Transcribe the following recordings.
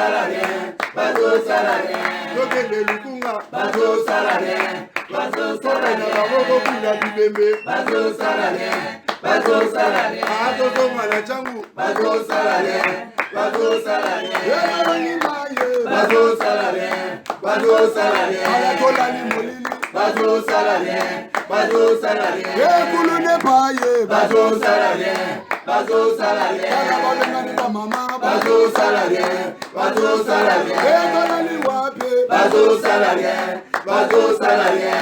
rien, bateau salarié. Lokende lukunga, bateau salarié, bateau salarié. Bateau salarié, bateau salarié. Bateau salarié, bateau salarié. Bateau salarié, bateau salarié. Bateau salarié, bateau salarié. Bateau salarié, bateau salarié. Bateau salarié, bateau salarié. Bateau salarié, bateau salarié. Bateau salarié.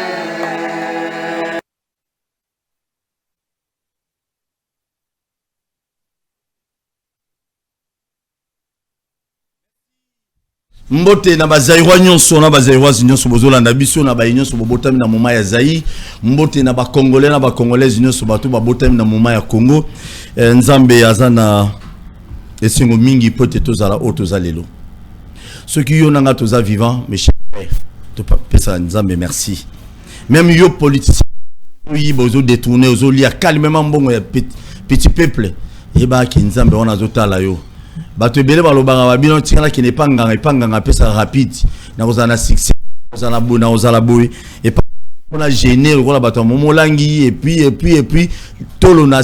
Mbote na bazairwa nyonso na bazairwa nyonso bozolanda biso na ba nyonso bobotami na moma ya Zaï. Mbote na ba congolais na ba congolaises nyonso bato babotami na moma ya Congo. Nzambe azana esingo mingi pote tozala otoza lelo. Ceux qui yon nga toza vivant, mes chers frères, to pesa Nzambe merci. Même yo politicien oui bozo détourner ozo lia calmement mbongo ya petit peuple. Eba ki Nzambe wana zotala yo. Bato ebele balobanga babino tingala ki nepanga pesa rapide na kozana succès kozana bona ozala boy et pas on a gêné le bato momolangi et puis tolo na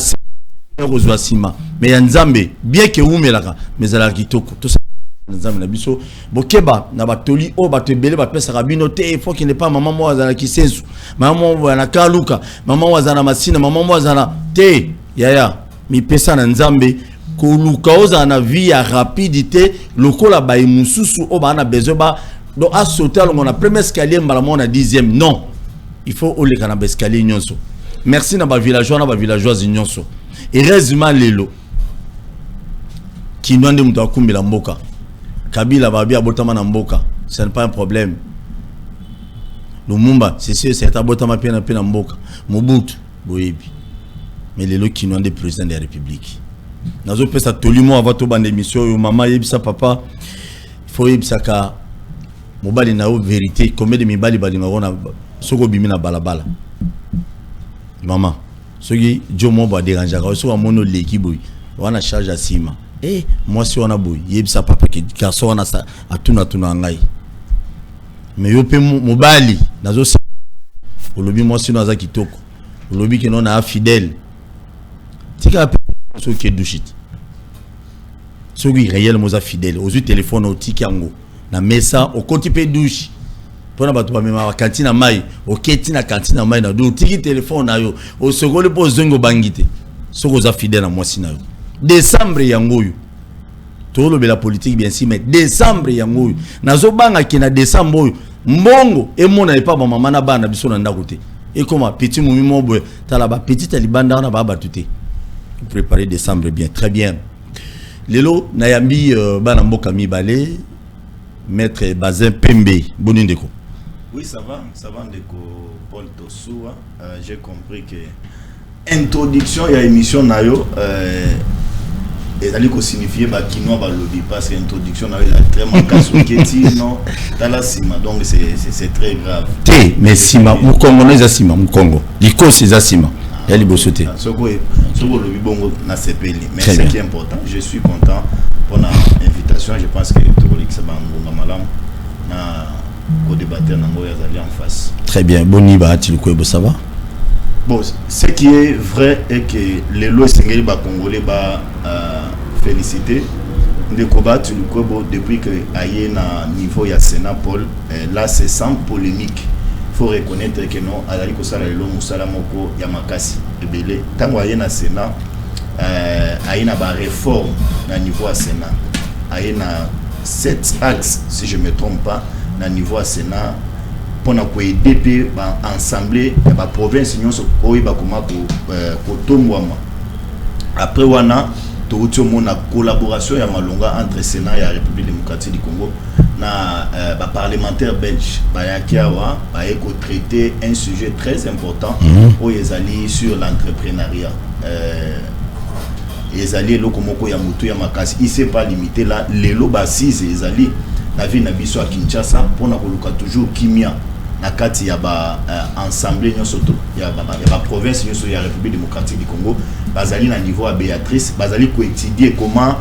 kozwa sima mais ya Nzambe bien que umelaka mais ala kitoko to Nzambe na biso bokeba na batoli o bato ebele bapesa rabino te il faut qu'il n'est pas maman mo azana kisensu maman mo na kaluka maman mo azana masina maman mo azana te yaya mi pesa na Nzambe koluka oza na vie ya rapidité lokola ba mususu o ba na besoin ba do a sauter on a premier escalier mbala mo na 10e non il faut o le kana escalier nyonso merci na ba villageois na ba villageoise nyonso heureusement lelo ki nwande muto akumbela mboka Kabila ba bia botama na mboka ce n'est pas un problème Lumumba c'est sûr c'est ta botama pena mboka Mobutu boyebi mais lelo ki nwande président de la République nazo pesa tolimo avant to bande émission yo mama yebisa papa faut yebisa ka mobali na o vérité combien de mibali bali ngona soko bimi na balabala mama soki jomo ba déranger ka so amono leki boy wana charge asima moi si wana boy yebisa papa ki garçon wana sa atuna ngai mais yo pe mobali nazo olobi moi si naza kitoko olobi ke non na fidèle tika ceux qui douchit ceux qui réellement sont fidèles aux téléphones au tikango na mesa au côté pe douche pona bato ba mema cantine mai au ketina cantine mai na do tiki téléphone na yo au sokole po zongo bangite ceux qui sont fidèles à moi sina yo décembre yangoyo to lo la politique bien si mais décembre yangoyo nazo banga ki na décembre mbongo e mona e pa ba mama na bana biso na ndako te et comment petit moumi mobo tala ba petit alibanda na ba batute préparer décembre bien très bien lelo nayambi bana mboka mibale maître Bazin Pembe bonindeko. Oui ça va ndeko Paul Tosoua j'ai compris que introduction et émission nayo et allez ko signifier ba kinoa ba lobby parce que introduction nayo est très manquant keti non tala sima donc c'est très grave te mais sima mu Congo na sima mu Congo liko c'est sima elle bosote soko lobby bongo na sepeli mais ce qui est important je suis content pour l'invitation je pense que tout le ça bango malam na ko débattre na ngoya zali en face très bien boni ba tiliko ça va. Bon, ce qui est vrai est que les lois sengeli ba congolais ba féliciter de combat depuis que aye na niveau ya Sénat Paul là c'est sans polémique. Faut reconnaître que non alali ko sala lelo musala moko ya makasi ebele tango aye na Sénat aye na ba réforme na niveau ya Sénat aye na 7 axes si je me trompe pas na niveau ya Sénat pour nous aider à ensemble la province nyonso oyiba koma ko tongwama après wana to na collaboration ya malonga entre Sénat et la République démocratique du Congo na parlementaire belge bayakiawa ba eko traiter un sujet très important au ezali sur l'entrepreneuriat ezali lokomoko ya mutu ya makasi il s'est pas limité là lelo basise ezali la vie na biso à Kinshasa pour na koluka toujours kimia na kati ya ba ensemble nyonso to ya ba province nyonso ya République démocratique du Congo bazali na niveau à Béatrice bazali ko étudier comment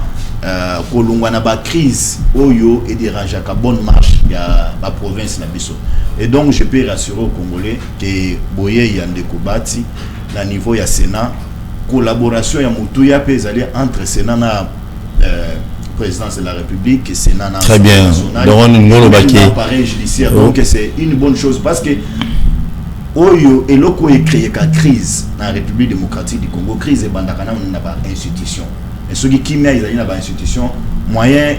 kolongwa na ba crise oyo et dérange à bonne marche ya ba province na biso. Et donc je peux rassurer aux Congolais que boye yande kobati na niveau ya Sénat collaboration ya mutu ya pezali entre Sénat na présidence de la République et Sénat na très bien appareil judiciaire. Donc c'est une bonne chose parce que oyo eloko e créé ka crise na République démocratique du Congo, crise e bandaka na ba institution et ceux qui m'a ils na ba institution moyen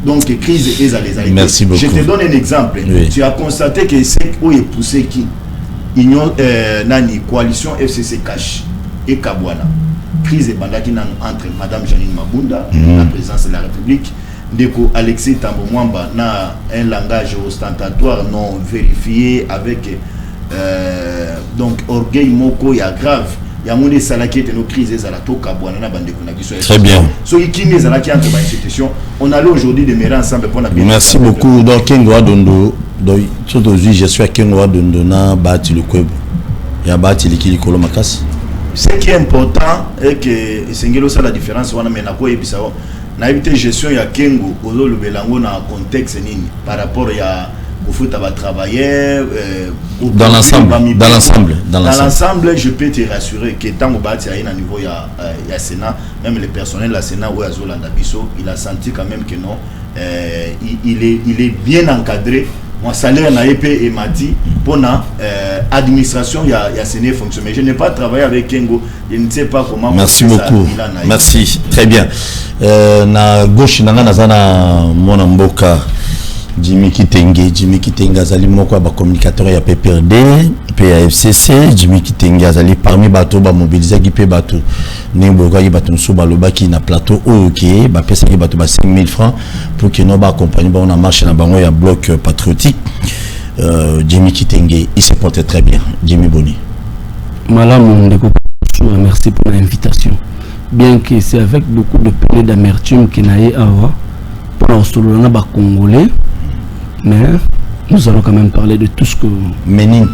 donc crise est à les. Merci beaucoup. Je te donne un exemple. Oui. Tu as constaté que c'est où est poussé qui union nani coalition FCC cash et Kabwana. Crise et bandaki entre Madame Janine Mabunda, la présidence de la République, Ndeko Alexis Tambo Mwamba na un langage ostentatoire non vérifié avec donc orgueil moko ya grave. Il y a des salariés qui ont crise et très bien. Ceux qui ont des institutions, on allait aujourd'hui demeurer ensemble pour la. Merci beaucoup. Donc, Kengoa Dondo, aujourd'hui, je suis à Kengoa Dondo, na bâti le Kweb. Il y a bâti l'équilibre de Kolomakas. Ce qui est important est que c'est la différence. On a mis na évité gestion ya Kengo, ozo le belango na contexte nini par rapport à au foot à travailler dans l'ensemble je peux te rassurer que tant au bâti à un niveau il y a Sénat, même le personnel la Sénat ou Azolanda Bisso, il a senti quand même que non il est bien encadré. Mon salaire n'a été et m'a dit pour la administration il y a Sénat fonctionne, mais je n'ai pas travaillé avec Kengo, je ne sais pas comment. Merci beaucoup. Merci, très bien. Na gauche na mon mboka Jimmy Kitenge azali moko ba communicateur ya PPRD, PAFCC. Jimmy Kitenge azali parmi bato ba mobiliser ki pe bato nemboka ki bato nso baloba ki na plateau OK ba pesa ki bato ba 5000 francs pour que no ba accompagner ba on a marché na bango ya bloc patriotique. Jimmy Kitenge il se porte très bien. Jimmy Boni. Madame Ndeko, merci pour l'invitation. Bien que c'est avec beaucoup de peine et d'amertume que naie awa pour la solo na ba congolais. Mais nous allons quand même parler de tout ce que Ménin.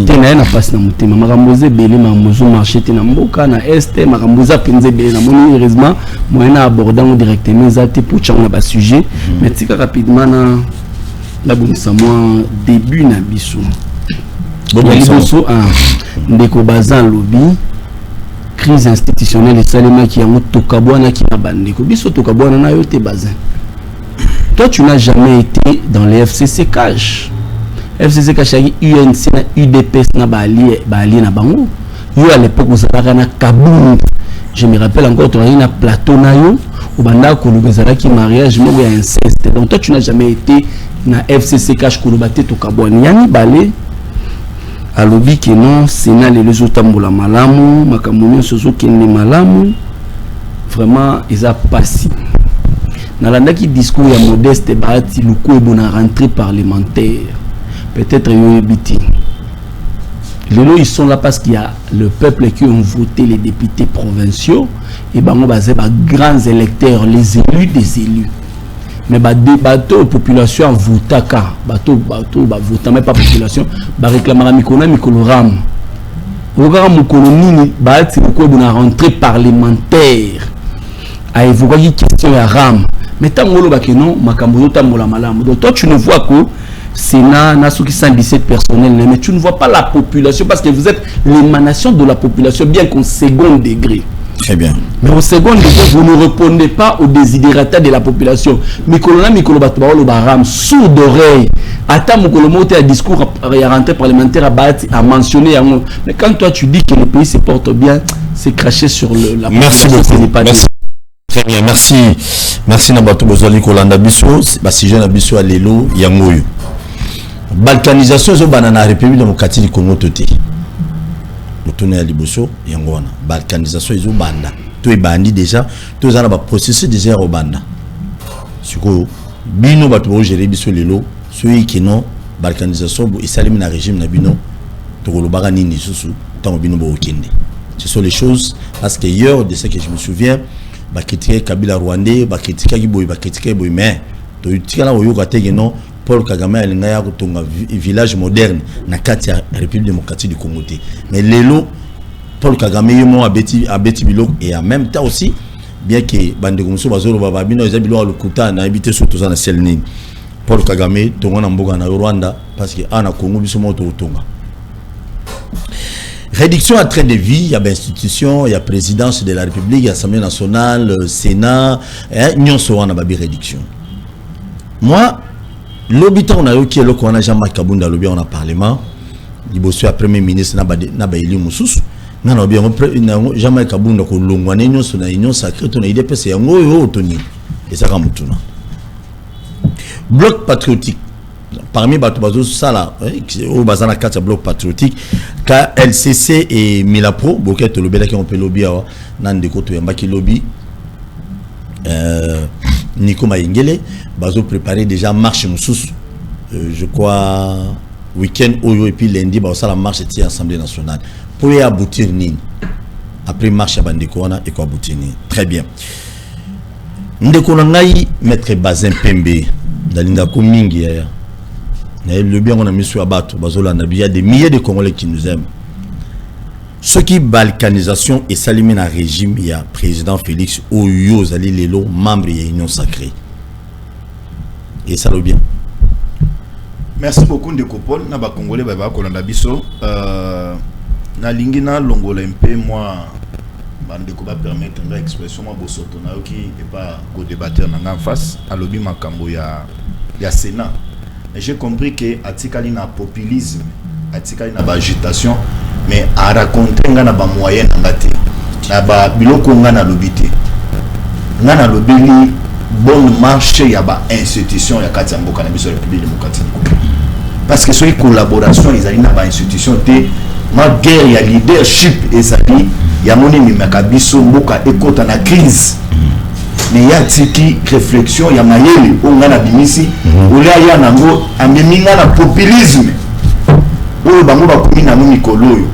Tena na passe na mutema makamboze belé makambozo marché tena mboka na est makamboza penze belé na moni heureusement moyena abordant directement zate pour changa ba sujet mais tika rapidement na bonisa moi début na biso biso ndeko bazan lobby crise institutionnelle salema qui yango tokabwana ki na bandeko biso tokabwana na yo te bazin. Toi, tu n'as jamais été dans les FCC Cash. FCC Cash, UNC, UDPS, Bali, na Bango. Yo à l'époque, vous avez na Kaboum. Je me rappelle encore, tu as un plateau na yo. Au banda, qui mariage, mais il y a inceste. Donc, toi, tu n'as jamais été dans FCC Cash, Kolobate, Tokabouani. Yani Balé. À l'objet que non, Sénat, les autres tambola malamu, Makamoumien, Soso, Kenne malamu. Vraiment, ils ont passé. Dans la discours il y a Modeste Bahati Luko na rentrée parlementaire peut-être Yoebiti. Ils sont là parce qu'il y a le peuple qui ont voté les députés provinciaux et ben on va grands électeurs, les élus des élus. Mais bateau population vota ka bateau vota mais pas population ba réclamer mikolo ram. Au mukolo nini Bahati Luko na rentrée parlementaire a évoqué une question à ram. Mais tant que non, donc toi tu ne vois que Sénat n'a 117 personnels, mais tu ne vois pas la population parce que vous êtes l'émanation de la population, bien qu'au second degré. Très bien. Mais au second degré, vous ne répondez pas aux désirata de la population. Mikolo Batoubaolo Baram, sourd d'oreille. Attends, Mokolomo, tu as un discours à rentrée parlementaire à mentionner. Mais quand toi tu dis que le pays se porte bien, c'est craché sur la population. Merci beaucoup. Merci. Très bien, merci. Merci Nabato Bozali Kolanda Bisso, si jeune Bisso à Lelo, Yangoyo. Balkanisation, c'est la République démocratique du Congo. Le tonnerre à Liboso, Yangoana. Balkanisation, c'est banda. Tout est bandit déjà, tout est processus déjà au banda. C'est quoi? Bino Bato gérer Bisso Lelo, ceux qui n'ont balkanisation, ils s'allument dans le régime Nabino, Togolobara Nini Soussou, Tamobino Borokinde. Ce sont les choses, parce que hier, de ce que je me souviens, ba critiquer Kabila Rwandais, ba critiquer Giboy, ba critiquer Boy, mais to utikala oyo katege non Paul Kagame alinga ya kutonga village moderne na kati ya République démocratique du Congo. Mais lelo Paul Kagame yemo abeti biloko et en même temps aussi bien que bande comme ça bazolo baba bino ezabilo alukuta na habité surtout ça na selni Paul Kagame tonga na mboga na Rwanda parce que ana Congo biso moto otonga réduction à train de vie, il y a institution, il y a présidence de la République, il y a Assemblée nationale, Sénat, nous sommes en réduction. Moi, l'habitant on a eu qui est le qu'on a Jean-Marc Kabunda lobby on a parlement, il bosse à premier ministre na ba eli mususu, na lobby on Jean-Marc Kabunda ko longwane union sur la union sacrée ton idée pese yango yo toni et ça kamutuna. Bloc patriotique. Parmi Batubazo Sala, au Bazana 4 bloc patriotique, KLCC et Milapro, Boket Lobby, qui ont pu lobby à Nandeko Toyambaki lobby, Nico Maïngele, Bazo préparé déjà marche Moussous, je crois, week-end, Oyo, et puis lundi, Bazo la marche était à l'Assemblée nationale. Pour y aboutir, après marche à Bandeko, et quoi aboutir, très bien. Ndeko Nangaï, maître Bazin Pembe, Dalindako Mingi, le bien on a mis sur Abato, il y a des milliers de Congolais qui nous aiment. Ce qui balkanisation et s'alimène à régime, il y a président Félix Oyo Zali Lelo, membre de l'Union sacrée. Et ça le bien. Merci beaucoup de Kopol, na ba Congolais ba Kolanda biso. Na lingina longola MP moi bande ko ba permettre nga expression moi bosoto na yoki et pas ko débattre na en face à lobby makambo ya Sénat. J'ai compris que atikali na populisme, atikali na agitation, mais à raconter nga na ba moyen ngate, na ba biloko nga na lobité. Nga na lobeli bonne marché ya ba institution ya kati ya mboka na biso République démocratique. Parce que soy collaboration ils ali na ba institution te ma guerre ya leadership ezali ya moni mimaka biso mboka ekota na crise. Mais il y a tiki réflexion, il y a mayele, on a bimisi, on a nango, ameminga na populisme. On bango ba komi na mikolo.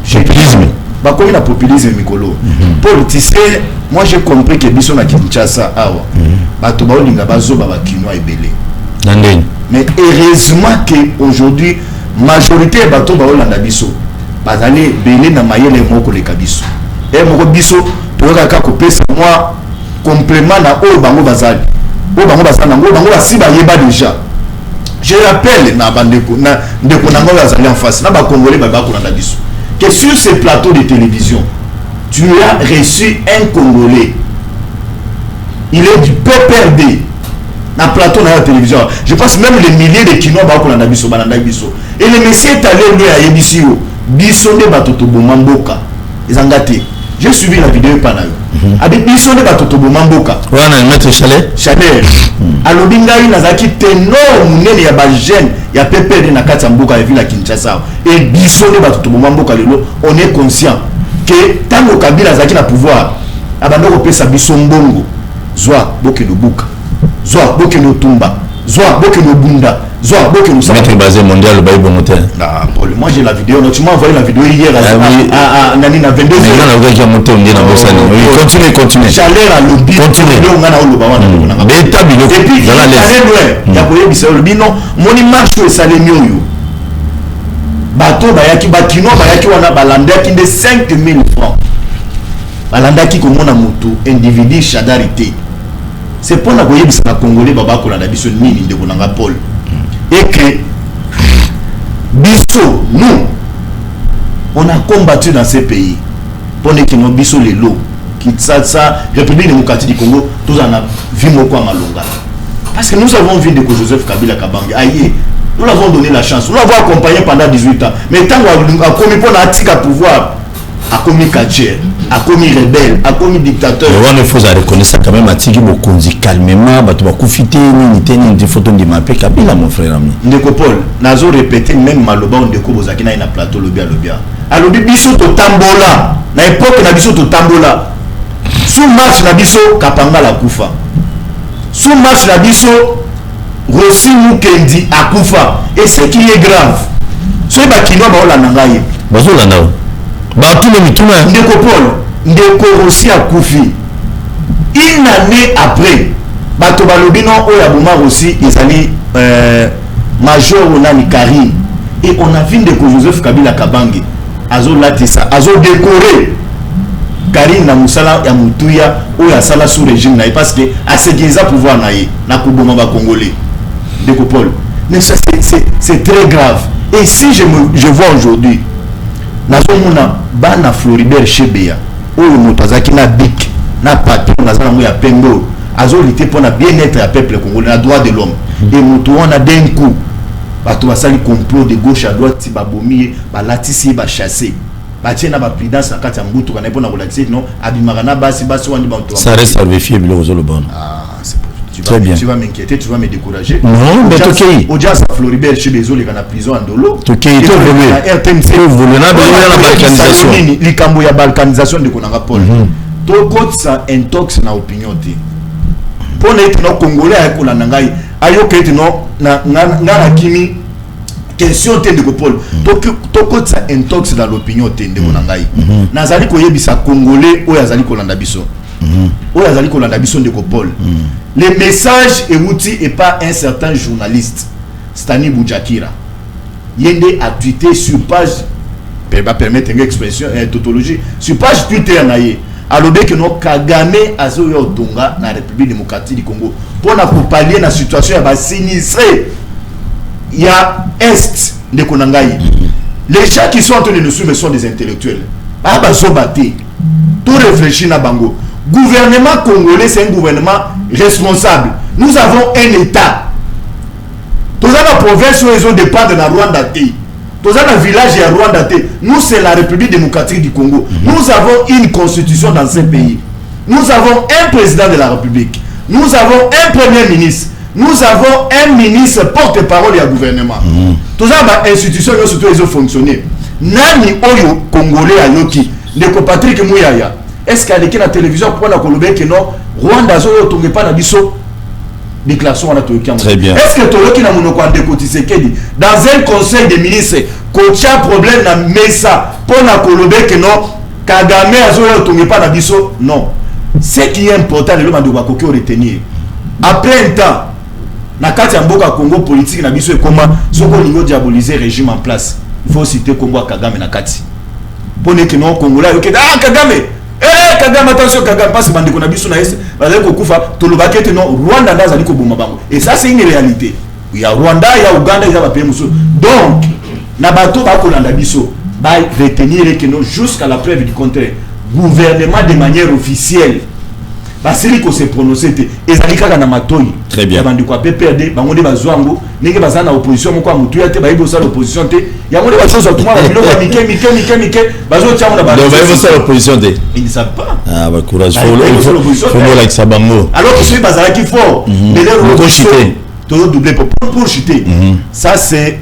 Populisme. Ba komi na populisme mikolo. Politicien, moi j'ai compris que biso na Kinshasa awa. Ba to ba olinga bazo ba kinwa ebele. Nandeni. Mais heureusement que aujourd'hui majorité ba to ba olanda biso. Bazali belé na mayele moko le kabiso. Et moko biso toka kopesa moi complément na o bango bazali bango basiba yeba déjà. Je rappelle na bandeko na ndeko nango bazali en face na ba congolais ba kolanda biso que sur ce plateau de télévision tu as reçu un Congolais, il est du PPRD na plateau na la télévision. Je pense même les milliers de kinois ba kolanda biso bananda biso et le monsieur est allé lui à yebisio biso de batoto bomamboka ezangate. J'ai suivi la vidéo pendant avec biso de batoto bomamboka wana maître Chalet alobinga nazaki ténor munene ya ba jeune ya PPD na kati ya mboka ya ville ya Kinshasa et biso de batoto bomamboka lelo on est conscient que tango Kabila zaki na pouvoir abandoko pesa biso mbongo zwa boke no buka zwa boke no tumba zwa boke no bunda zwa boke no maître basé mondial le bail bon hôtel. Moi j'ai la vidéo, tu m'as envoyé la vidéo hier à Nani na 22h. Non, on va monter on dit na bossani. Oui, continue. Chaleur à lobby. Continue. On ngana o loba wana. Mais tabilo. Et puis dans la lettre. Ya koye bisa lobby non, moni marche o salemi oyo. Bato bayaki bakino bayaki wana balandaki de 5000 francs. Balandaki komona moto individu chadarité. C'est pour la koye bisa congolais baba ko la biso nini ndeko nanga Paul. Et que biso, nous, on a combattu dans ces pays pour que nous biso les lots, qui ça, République démocratique du Congo, tous en a vu mon quoi malonga. Parce que nous avons vu de Joseph Kabila Kabange, aïe, nous l'avons donné la chance, nous l'avons accompagné pendant 18 ans. Mais tant qu'on a commis pour la pouvoir, a commis Kacher, a commis rebelle, a commis dictateur. On faut reconnaître quand même à Tigui Bokonzi calmement, tu vas profiter des photos de ma paix Kabila mon frère ami. Ndekopol, nazo répété même maloba on ndeko bozakina na plateau lobia. Alobi biso to tambola, na époque na biso to tambola. Sous marche na biso Kapanga la kufa. Sous marche na biso Rossi Mukendi akufa et ce qui est grave. Ce ba kinwa ba ola nangaye. Bazo la nao. Batou le mituna ndeko Paul ndeko Rossi akufi une année après bato balobi non oya boma Rossi ezali major onani Karim et on a vu ndeko Joseph Kabila Kabange azo latisa azo décorer Karine na musala ya mutuya ou ya sala sous régime na parce que à ce qu'ils a pouvoir na kuboma ba congolais de Paul. Mais ça c'est très grave. Et si je vois aujourd'hui nazomona bana Floribert Chebeya oyo mutazaki na bic na papier nazana mo ya pembo azolité pour na bien-être ya peuple congolais na droit de l'homme et mutu wana d'un coup bato basali complot de gauche à droite ti babomi balatisi ba chasser batie na ba prudence na kati ya mbutu kana mpona kolatisi non abimaka na basi wandi bato ça reste à vérifier bilo zo le bon. C'est très bien. Tu vas m'inquiéter, tu vas me décourager. Non, mais ok. Audience à Floribert chez Bezo, il est en prison en Dolo. Ok, il faut voler. RTMC. Il faut voler. On a besoin de la balkanisation. Il y a balkanisation de Konanga Paul. Donc, ça intox na opinion. Pour être non Congolais avec Konanangai, ayo que être non na kimi question de Paul. Donc, ça intox dans l'opinion de Konangai. Nazali koyebisa Congolais ou yazali kolanda biso. Ou yazali kolanda biso de Paul. Les messages et pas un certain journaliste, Stani Boudjakira. Yende a tweeté sur page, va permettre une expression, une tautologie, sur page Twitter naïe. Alors que nous Kagame azoyo Tonga na République démocratique du Congo pour nous pallier la situation ya sinistré. Il y a est de Konangai. Les gens qui sont en train de nous suivre sont des intellectuels. Ah bah sobaté. Tout réfléchir na bango. Gouvernement congolais, c'est un gouvernement responsable. Nous avons un État. Tous la province où ils ont dépendent de la Rwanda. Tous le village et Rwanda. Nous, c'est la République démocratique du Congo. Nous avons une constitution dans ce pays. Nous avons un président de la République. Nous avons un premier ministre. Nous avons un ministre porte-parole et un gouvernement. Tous les institutions, ils ont fonctionné. Nani Oyo Congolais à Yoki. De Patrick Mouyaya. Est-ce qu'il y a la télévision pour la Colombie que non Rwanda ne tombe pas dans biso déclaration à la Turquie. Très bien. Est-ce que Toloki n'a monoko en décotisé dans un conseil des ministres qu'il y a problème dans Mesa pour la Colombie que non Kagame ne tombe pas dans biso? Non. Ce qui est important, le monde doit retenir. Après un temps, na kati ya mboka Congo politique na biso et comment soko lingo diaboliser régime en place. Il faut citer Congo Kagame na kati. Pour que non Congolais Kagame. Kagame, attention, Kagame, parce que Bandeko Nabiso na est, Bandeko Kufa, Tolobake, non, Rwanda, Zaliko Boumabango. Et ça, c'est une réalité. Il y a Rwanda, il y a Ouganda, il y a Pays Donc, Nabato, Bakolanda Biso, va retenir que non, jusqu'à la preuve du contraire, gouvernement de manière officielle, Basiliko s'est prononcé, et Zalika Namatoi. Très bien. Bandeko PPRD, Bangonde Bazouango, Nenge Bazana opposition, mon quoi, Moutouate, Baïbo Sal opposition, il y a mon chose à tout le monde, Bazo Tchamo na Bazo. Donc, ça l'opposition. Ils ne savent pas. Ah, bah, courage. Il faut voir avec Sabango. Alors que celui Bazara qui faut, mais pour chuter. Doubler pour chuter. Ça, c'est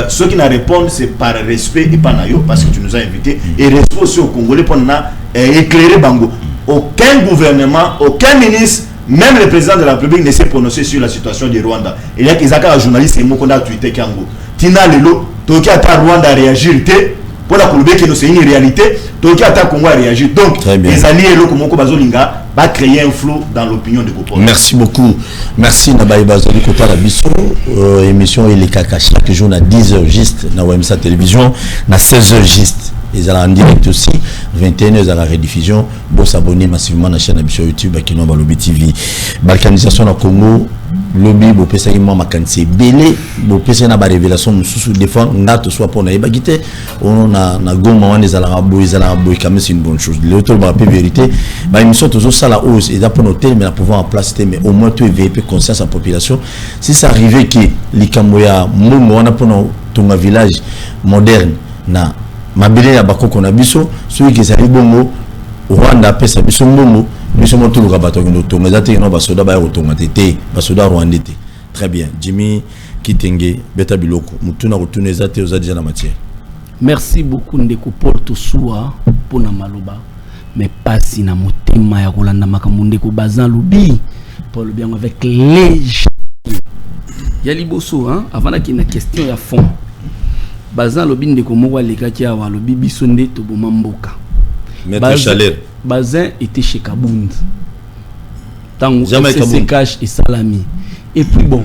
ceux qui nous répondent, c'est par respect et pas naïo, parce que tu nous as invités. Et respect aussi au Congolais pour nous éclairer Bango. Aucun gouvernement, aucun ministre, même le président de la République ne s'est prononcé sur la situation du Rwanda. Il y a des journalistes qui ont tweeté Kango. Tina Lelo, Toki Ata Rwanda a réagi. Pour la Colombie, c'est une réalité. Toki Ata Congo a réagi. Donc, les alliés Lokomoko Bazolinga va créer un flou dans l'opinion de Copo. Merci beaucoup. Merci Nabaye Bazali Kota Labiso. Émission El Kaka chaque jour à 10h juste na WMSA télévision, na 16h juste. Ils allaient en direct aussi, 21h à la rediffusion. Bon s'abonner massivement à la chaîne sur YouTube à Kino Balobi TV. Balkanisation au Congo, lobby, bo pesa ima makanse belé, bo pesa na ba révélation sous défend ngato soit pour na ibagité, on a goma wan des alabo, quand même c'est une bonne chose. L'autre ba vérité, ba émission toujours ça la hausse et pour noter mais la pouvoir en place mais au moins tu éveiller conscience à la population. Si ça arrivait que likamboya mungu wana pour ton village moderne na mabele ya bakoko na biso celui qui s'arrive bongo Rwanda pesa biso mbongo biso moto luka bato ngo to ngazate no basoda ba yotonga tete basoda Rwanda te. Très bien. Jimmy Kitenge beta biloko mutuna kutuna ezate ozadi na matière. Merci beaucoup ndeko Paul Tosua pona maloba mais pasi na motema ya kolanda makambo ndeko bazan lobi Paul bien avec les ya liboso hein avant na kina question ya fond bazan lobi ndeko moko alekaki awa lobi biso nde to boma mboka. Maître Chaleur. Bazin était chez Kabound. Tango c'est cash et salami. Et puis bon,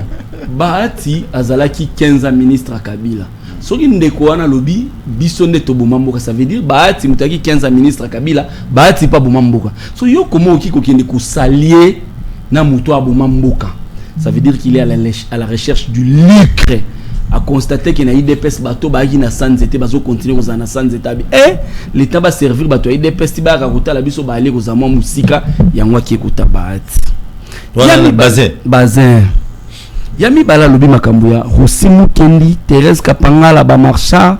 Bahati azalaki 15 ministres à Kabila. soki ndeko wana lobi biso nde to bomamboka, ça veut dire baati mutaki 15 ministre Kabila baati pa bomamboka. So yo comment okiko kende ko s'allier na muto bomamboka, ça veut dire qu'il est à la recherche du lucre, à constater qu'il y a IDPS bateau baki na sanzete bazo continuer aux na sanzete et l'état va servir bateau IDPS tiba ka kota la biso ba aller aux amwa musika yangwa ki kota baati voilà bazin Yami bala lobi makambo ya Rosimu Kendi, Thérèse Kapangala ba marcha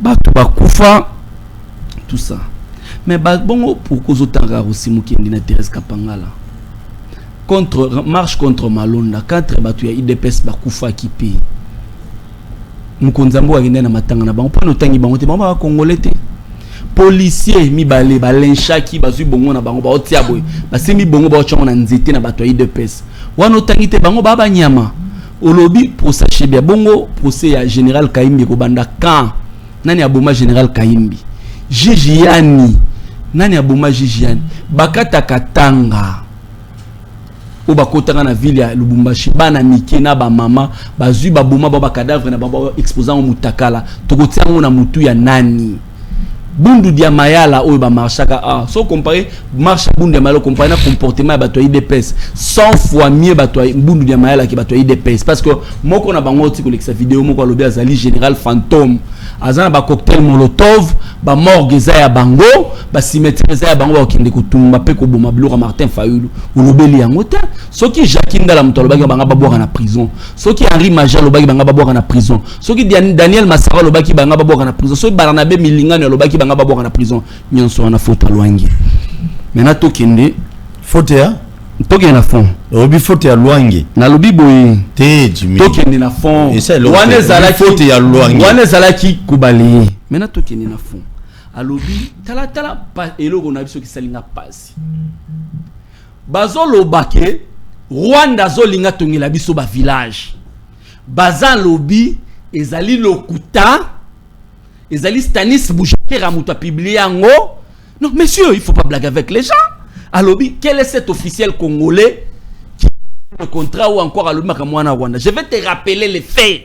bato bakufa tout ça. Mais bongo pourquoi zotanga Rosimu Kendi na Thérèse Kapangala contre marche contre Malonda 4 bato ya IDPS bakufa kipe. Mukonzambo akende na matanga na bango pona otangi bango te bango ba congolais te. Policier mibale balenchaki bazui bongo na bango ba otia boy basemi bongo ba ochongo na nzete na bato ya IDPS wana tangite bango baba nyama olobi procès chebia bongo procès ya général Kaimbi ko banda kan nani aboma général Kaimbi Jijiani nani aboma Jijiani bakata katanga o bakotanga na ville ya Lubumbashi bana mike na ba mama bazui baboma ba cadavre na ba exposant au mutakala tokotia ngo na mutu ya nani Bundu dia mayala oyo ba marchaka so comparer marche bundu dia mayala comparer na comportement ba to IDPS 100 fois mieux ba to bundu dia mayala ki ba to IDPS parce que moko na bango ti ko lekisa vidéo moko lobi azali général fantôme azana ba cocktail molotov ba morgue za ya bango ba cimetière za ya bango ba kende ko tumba pe ko boma biloko Martin Fayulu olobeli yango ta soki Jakinda la mutolo baki banga ba boka na prison soki Henri Majal lobaki banga ba boka na prison soki Daniel Massara lobaki banga ba boka na prison soki Barnabé Milingano lobaki banga ba boka na prison nyonso wana faute Lwangi maintenant to kende faute ya toke na fond obi faute ya Lwangi na lobi boye te jimi to kende na fond wana zalaki faute ya Lwangi wana zalaki kubali maintenant to kende na fond alobi tala pa eloko na biso ki salinga pasi bazo lobake Rwanda zo linga tongela biso ba village bazan lobi ezali lokuta ezali Stanis Bouchakera muto a publié yango. Non monsieur, il faut pas blaguer avec les gens. Alobi, quel est cet officiel congolais qui a le contrat ou encore à l'Oumakamoana Rwanda? Je vais te rappeler les faits.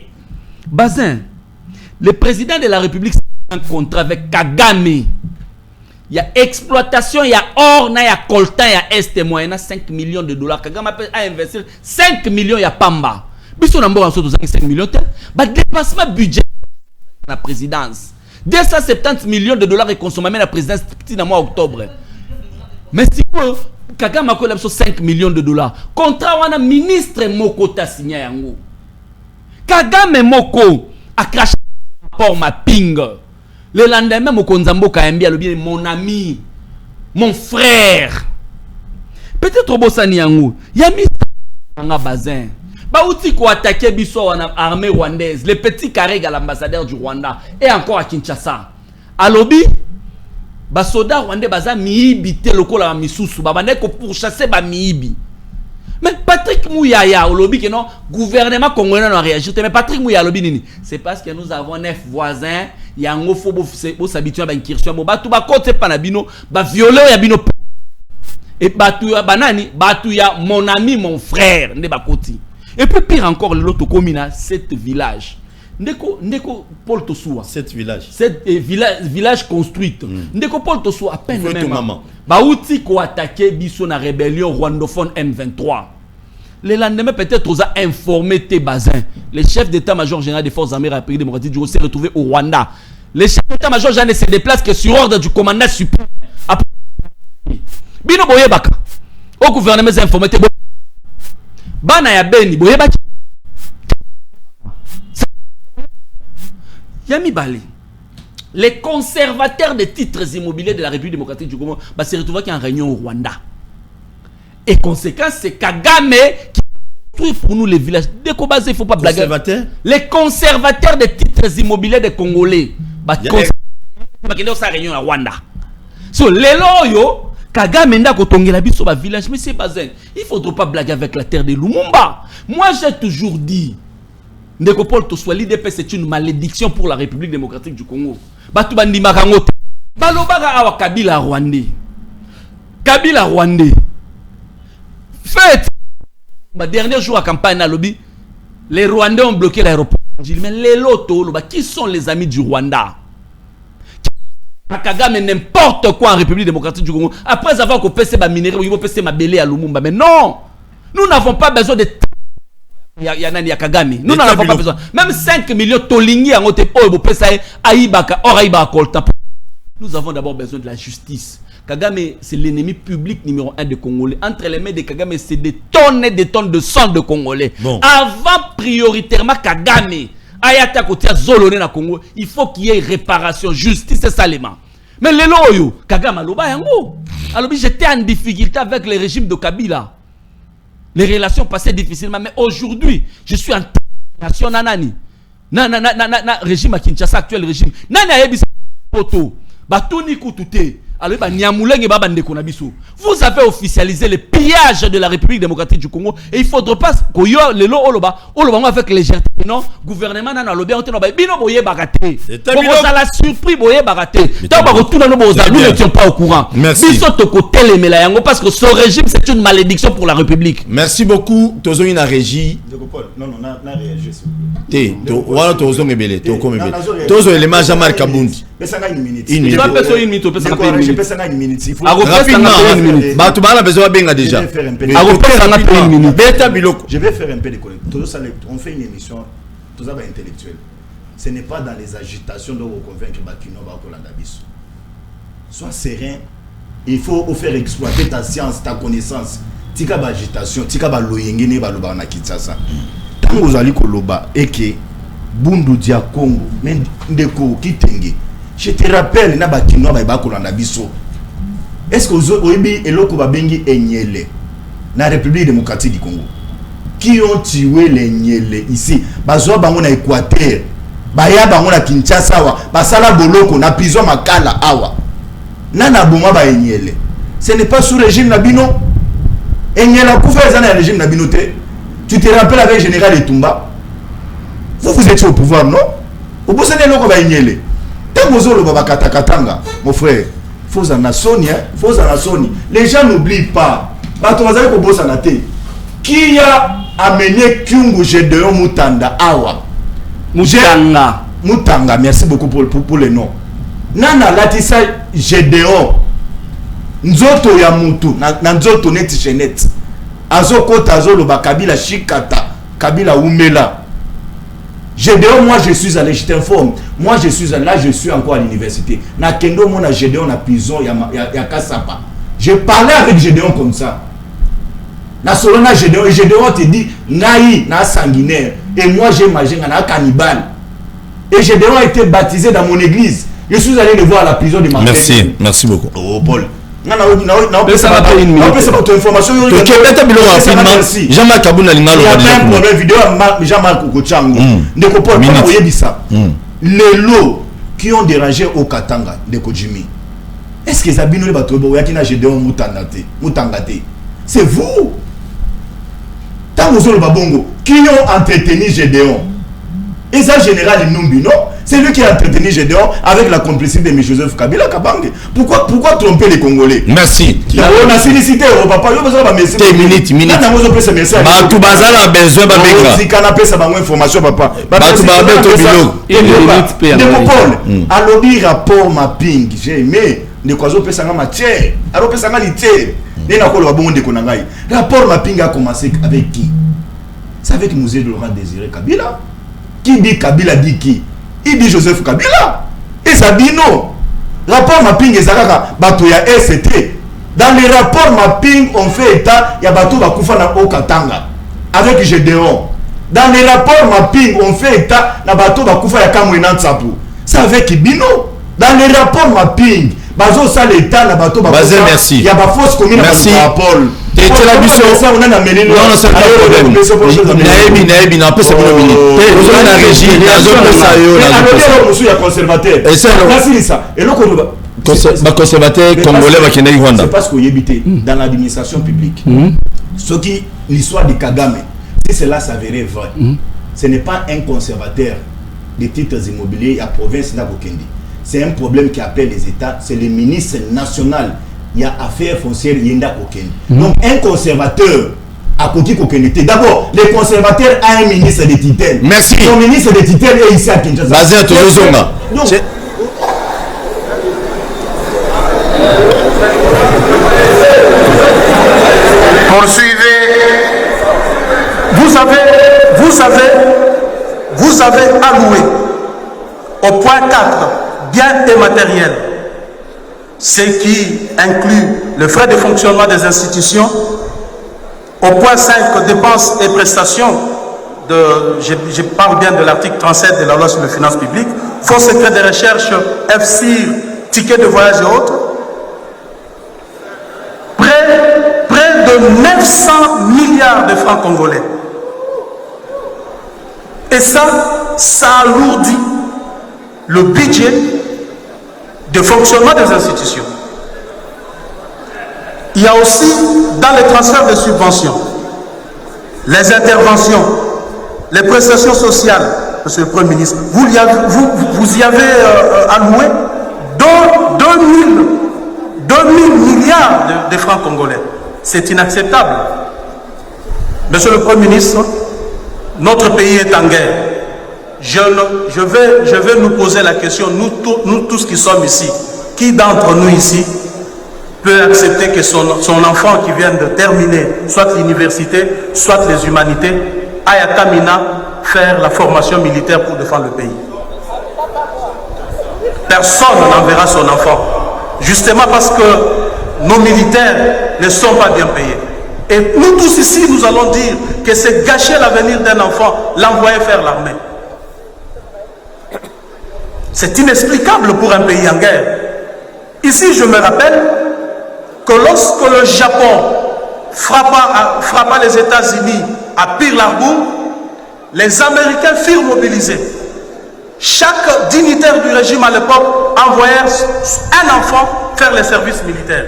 Bazin, le président de la République a un contrat avec Kagame. Il y a exploitation, il y a or, il y a coltan, il y a est moyen 5 millions de dollars. Kagame a investi 5 millions, il y a Pamba. Biso nambo en sorte 5 millions, bah dépassement budget la présidence. 270 millions de dollars est consommé la présidence petit dans mois octobre. Mais si vous Kagame a collé 5 millions de dollars. Contrat wana ministre Moko ta signé yango. Kagame Moko a craché rapport ma ping. Le lendemain Moko Nzambo Kaembi a le bien mon ami, mon frère. Peut-être Bosani yango. Yami nga bazin. Baouti ko attaquer biso en armée rwandaise, les petits carrés à l'ambassadeur du Rwanda et encore à Kinshasa. À lobby, ba soda rwandais baza miibi te lokola misusu ba bande ko pourchasser ba miibi. Mais Patrick Mouyaya au lobby que non gouvernement congolais n'a réagi. Mais Patrick Mouyaya lobby nini? C'est parce que nous avons 9 voisins, yango fo bo s'habituer à ba incursion bo ba tout ba côté panabino, ba violer ya bino. Et batu ya banani, batu ya mon ami mon frère ne ba koti. Et puis pire encore, l'autre commune a 7 villages. Ndeko Paul Tosoua. 7 villages. 7 villages construits. Ndeko Paul Tosoua à peine même. Maman. Baouti ko attaqué biso na rébellion rwandophone M23. Le lendemain peut-être aux a informé tes bazins. Le chef d'état-major général des forces armées République démocratique du Congo s'est retrouvé au Rwanda. Le chef d'état-major général ne se déplace que sur ordre du commandant suprême. Bino boye baka. Au gouvernement s'est informé tes Bana ya beni boye baki Yami Bali. Les conservateurs des titres immobiliers de la République démocratique du Congo se retrouvent en réunion au Rwanda. Et conséquence, c'est Kagame qui construit pour nous les villages. Dès qu'on base, il ne faut pas blaguer. Les conservateurs des titres immobiliers des Congolais sa réunion à Rwanda. So, les loyaux, Kagame nda kotongela biso ba village, mais c'est bazin. Il ne faudra pas blaguer avec la terre de Lumumba. Moi, j'ai toujours dit, Ndeko Paul Tosoua, l'IDP, c'est une malédiction pour la République démocratique du Congo. Batu bandi makangote. Balobaka awa Kabila Rwandais. Kabila Rwandais. Faites. Dernier jour à campagne à lobby, les Rwandais ont bloqué l'aéroport. mais les lotos, qui sont les amis du Rwanda? Kagame n'importe quoi en République démocratique du Congo. Après avoir coupé ces minéraux, ils vont passer ma belé à Lumumba. Mais non, nous n'avons pas besoin de Kagame. Nous n'en avons pas besoin. Même 5 millions Tolingi en Ote Aïbaka, Oraïba Kolta. Nous avons d'abord besoin de la justice. Kagame, c'est l'ennemi public numéro 1 des Congolais. Entre les mains de Kagame, c'est des tonnes de sang de Congolais. Bon. Avant, prioritairement, Kagame, Ayata Kotia Zolone na Congo, il faut qu'il y ait réparation, justice et salement. Mais les loyaux, Kagame, alors j'étais en difficulté avec le régime de Kabila. Les relations passaient difficilement, mais aujourd'hui, je suis en relation nanani. Régime à Kinshasa, actuel régime. Nani a yebisa poto. Batuni kutute. Alors, vous avez officialisé le pillage de la République démocratique du Congo et il ne faudrait pas que les lots avec légèreté. Non, gouvernement n'a lobby on t'a bino boye baraté. Ça l'a surpris boye baraté. Nous n'étions pas au courant. Merci. Parce que ce régime c'est une malédiction pour la République. Merci beaucoup. Tozo une régie. Non, na réagi. Voilà Tozo ngebele. Tozo élément Jean-Marc Kabundi. Mais ça une minute. Une minute. Je peux ça une minute. Rapidement. Tu vas besoin bien déjà. Je vais faire un peu de collecte. On fait une émission. Tout ça va intellectuel. Ce n'est pas dans les agitations de vous convaincre que nous va Biso. Sois serein. Il faut faire exploiter ta science, ta connaissance. Tika ba agitation, tika ba loyengene ba loba na Kinshasa. Tango zali koloba eke Bundu dia Congo, mais ndeko kitenge. Je te rappelle na ba kino ba kolanda biso. Est-ce que oyebi eloko ba bengi enyele na République démocratique du Congo? Qui ont tué les Nyele ici? Bazwa bango na Équateur. Baya bango na Kinshasa wa, basala boloko na prison makala awa. Nana boma ba Nyele. Ce n'est pas sous régime Nabino. Enyele a couvert ça dans le régime Nabino te. Tu te rappelles avec général Etumba? Vous étiez au pouvoir, non? Vous posez des locaux ba Nyele. Tangozo lo baba katakatanga, mon frère. Faut en Sony, hein? Faut en Sony. Les gens n'oublient pas. Batomazali ko bossa na te. Qui a amené Kyungu Gédéon Mutanda Awa? Mutanga, merci beaucoup pour le nom. Nana latisa Gédéon Nzoto ya mutu na nzoto neti chenet. Azoko tazo loba Kabila Shikata, Kabila Umela. Gédéon, moi je suis allé, je t'informe. Moi je suis allé, là je suis encore à l'université. Na kendo mona Gédéon na prison ya Kasapa. Je parlais avec Gédéon comme ça. Na solona Gédéon, et Gédéon te dit naï na sanguinaire et moi j'ai mangé na cannibale. Et Gédéon a été baptisé dans mon église. Je suis allé le voir à la prison de Marseille. Merci beaucoup. Oh Paul. Non, ça va pas une minute. C'est pas ton information. Jean-Marc Kabouna Lingalo. Il y a même problème vidéo Jean-Marc Kokochango. De Kopol, les lots qui ont dérangé au Katanga de Kojimi. Est-ce que Zabino le Batobo Yakina Gédéon Mutangate? C'est vous. Tant vous le Babongo qui ont entretenu Gédéon. Et ça général Numbi, non? C'est lui qui a entretenu Gédéon avec la complicité de M. Joseph Kabila Kabange. Pourquoi tromper les Congolais? Merci. On a félicité au papa. Il y a besoin de minute. Batou Bazala besoin de Bégra. Si canapé ça va information papa. Batou Bazala Bilog. À l'objet rapport mapping. J'ai aimé. Ne quoi zo pesanga matière. Alors pesanga lité. Ne na ko lo bon de konangai. Rapport mapping a commencé avec qui? C'est avec Musée de Laurent Désiré Kabila. Qui dit Kabila dit qui? Il dit Joseph Kabila. Et ça dit non. Rapport mapping et Zakaka, bateau ya ST. Dans les rapports mapping, on fait état, il y a bateau Bakufana au Katanga. Avec Gédéon. Dans les rapports mapping, on fait état, na bateau Bakufa ya Kamouenan Tsapou. C'est avec Bino. Dans les rapports mapping, bazo ça l'état, na bateau Bakufa. Merci. Il y a ba fausse commune à Paul. C'est la mission. On a amené non, c'est pas problème. Naïbi, non, c'est pas minute. Vous avez la régie, il y a conservateur. Et ça, et le conservateur congolais va quitter Rwanda. C'est parce qu'il y a dans l'administration publique. Ce qui l'histoire de Kagame, si cela s'avérait vrai, ce n'est pas un conservateur des titres immobiliers à la province d'Abokendi. C'est un problème qui appelle les États, c'est le ministre national. Il y a affaires foncières Yenda Koken. Donc un conservateur à Koki Kokenete. D'abord, les conservateurs ont un ministre de Titane. Merci. Son ministre de Titane est ici à Kinshasa. Basé à Tozonga. Poursuivez. Vous avez alloué au point 4 biens et matériels, ce qui inclut le frais de fonctionnement des institutions. Au point 5, dépenses et prestations, je parle bien de l'article 37 de la loi sur les finances publiques, fonds secret de recherche, FCIR, tickets de voyage et autres. Près de 900 milliards de francs congolais. Et ça alourdit le budget de fonctionnement des institutions. Il y a aussi, dans les transferts de subventions, les interventions, les prestations sociales, Monsieur le Premier ministre, vous y avez alloué 2000 milliards de francs congolais. C'est inacceptable. Monsieur le Premier ministre, notre pays est en guerre. Je vais nous poser la question, nous tous qui sommes ici, qui d'entre nous ici peut accepter que son enfant qui vient de terminer soit l'université, soit les humanités, aille à Kamina faire la formation militaire pour défendre le pays? Personne n'enverra son enfant. Justement parce que nos militaires ne sont pas bien payés. Et nous tous ici, nous allons dire que c'est gâcher l'avenir d'un enfant, l'envoyer faire l'armée. C'est inexplicable pour un pays en guerre. Ici, je me rappelle que lorsque le Japon frappa les États-Unis à Pearl-Harbor, les Américains furent mobilisés. Chaque dignitaire du régime à l'époque envoyait un enfant faire les services militaires.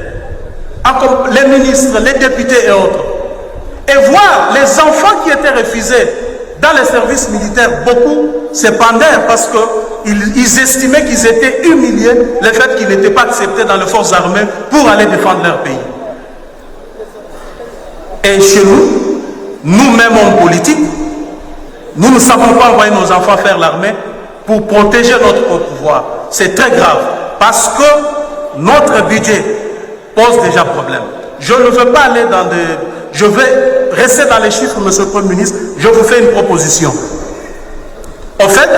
Les ministres, les députés et autres. Et voir les enfants qui étaient refusés dans les services militaires, beaucoup se pendèrent parce qu'ils estimaient qu'ils étaient humiliés le fait qu'ils n'étaient pas acceptés dans les forces armées pour aller défendre leur pays. Et chez nous, nous-mêmes hommes politiques, nous ne savons pas envoyer nos enfants faire l'armée pour protéger notre pouvoir. C'est très grave parce que notre budget pose déjà problème. Je ne veux pas aller dans des... Je vais rester dans les chiffres, Monsieur le Premier ministre. Je vous fais une proposition. En fait,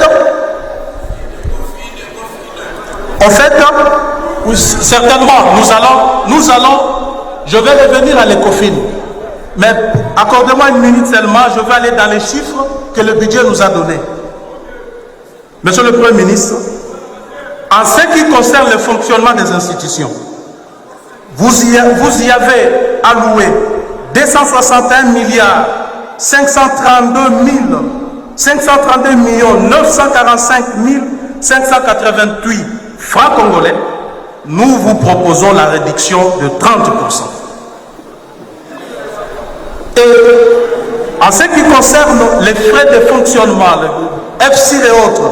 certainement, nous allons, je vais revenir à l'ECOFIN. Mais accordez-moi une minute seulement, je vais aller dans les chiffres que le budget nous a donnés. Monsieur le Premier ministre, en ce qui concerne le fonctionnement des institutions, vous y avez alloué 261 milliards 532 millions 945 588 francs congolais. Nous vous proposons la réduction de 30%. Et en ce qui concerne les frais de fonctionnement, le FCIR et autres,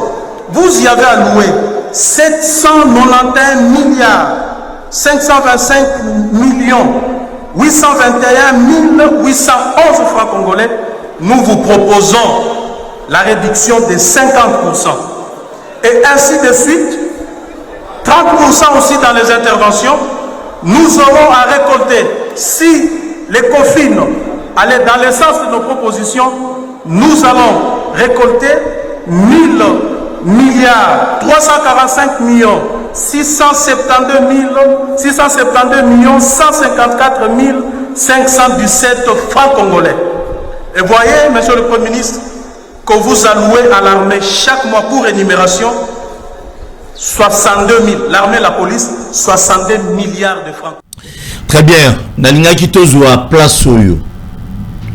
vous y avez alloué 791 milliards 525 millions 821 811 francs congolais. Nous vous proposons la réduction de 50%. Et ainsi de suite, 30% aussi dans les interventions. Nous aurons à récolter, si les COFIN allaient dans le sens de nos propositions, nous allons récolter 1000 milliards 345 millions 672 millions 154 517 francs congolais. Et voyez, Monsieur le Premier ministre, que vous allouez à l'armée chaque mois pour énumération 62 000. L'armée, la police, 62 milliards de francs. Très bien. Nalinga Kitozwa place Soyo.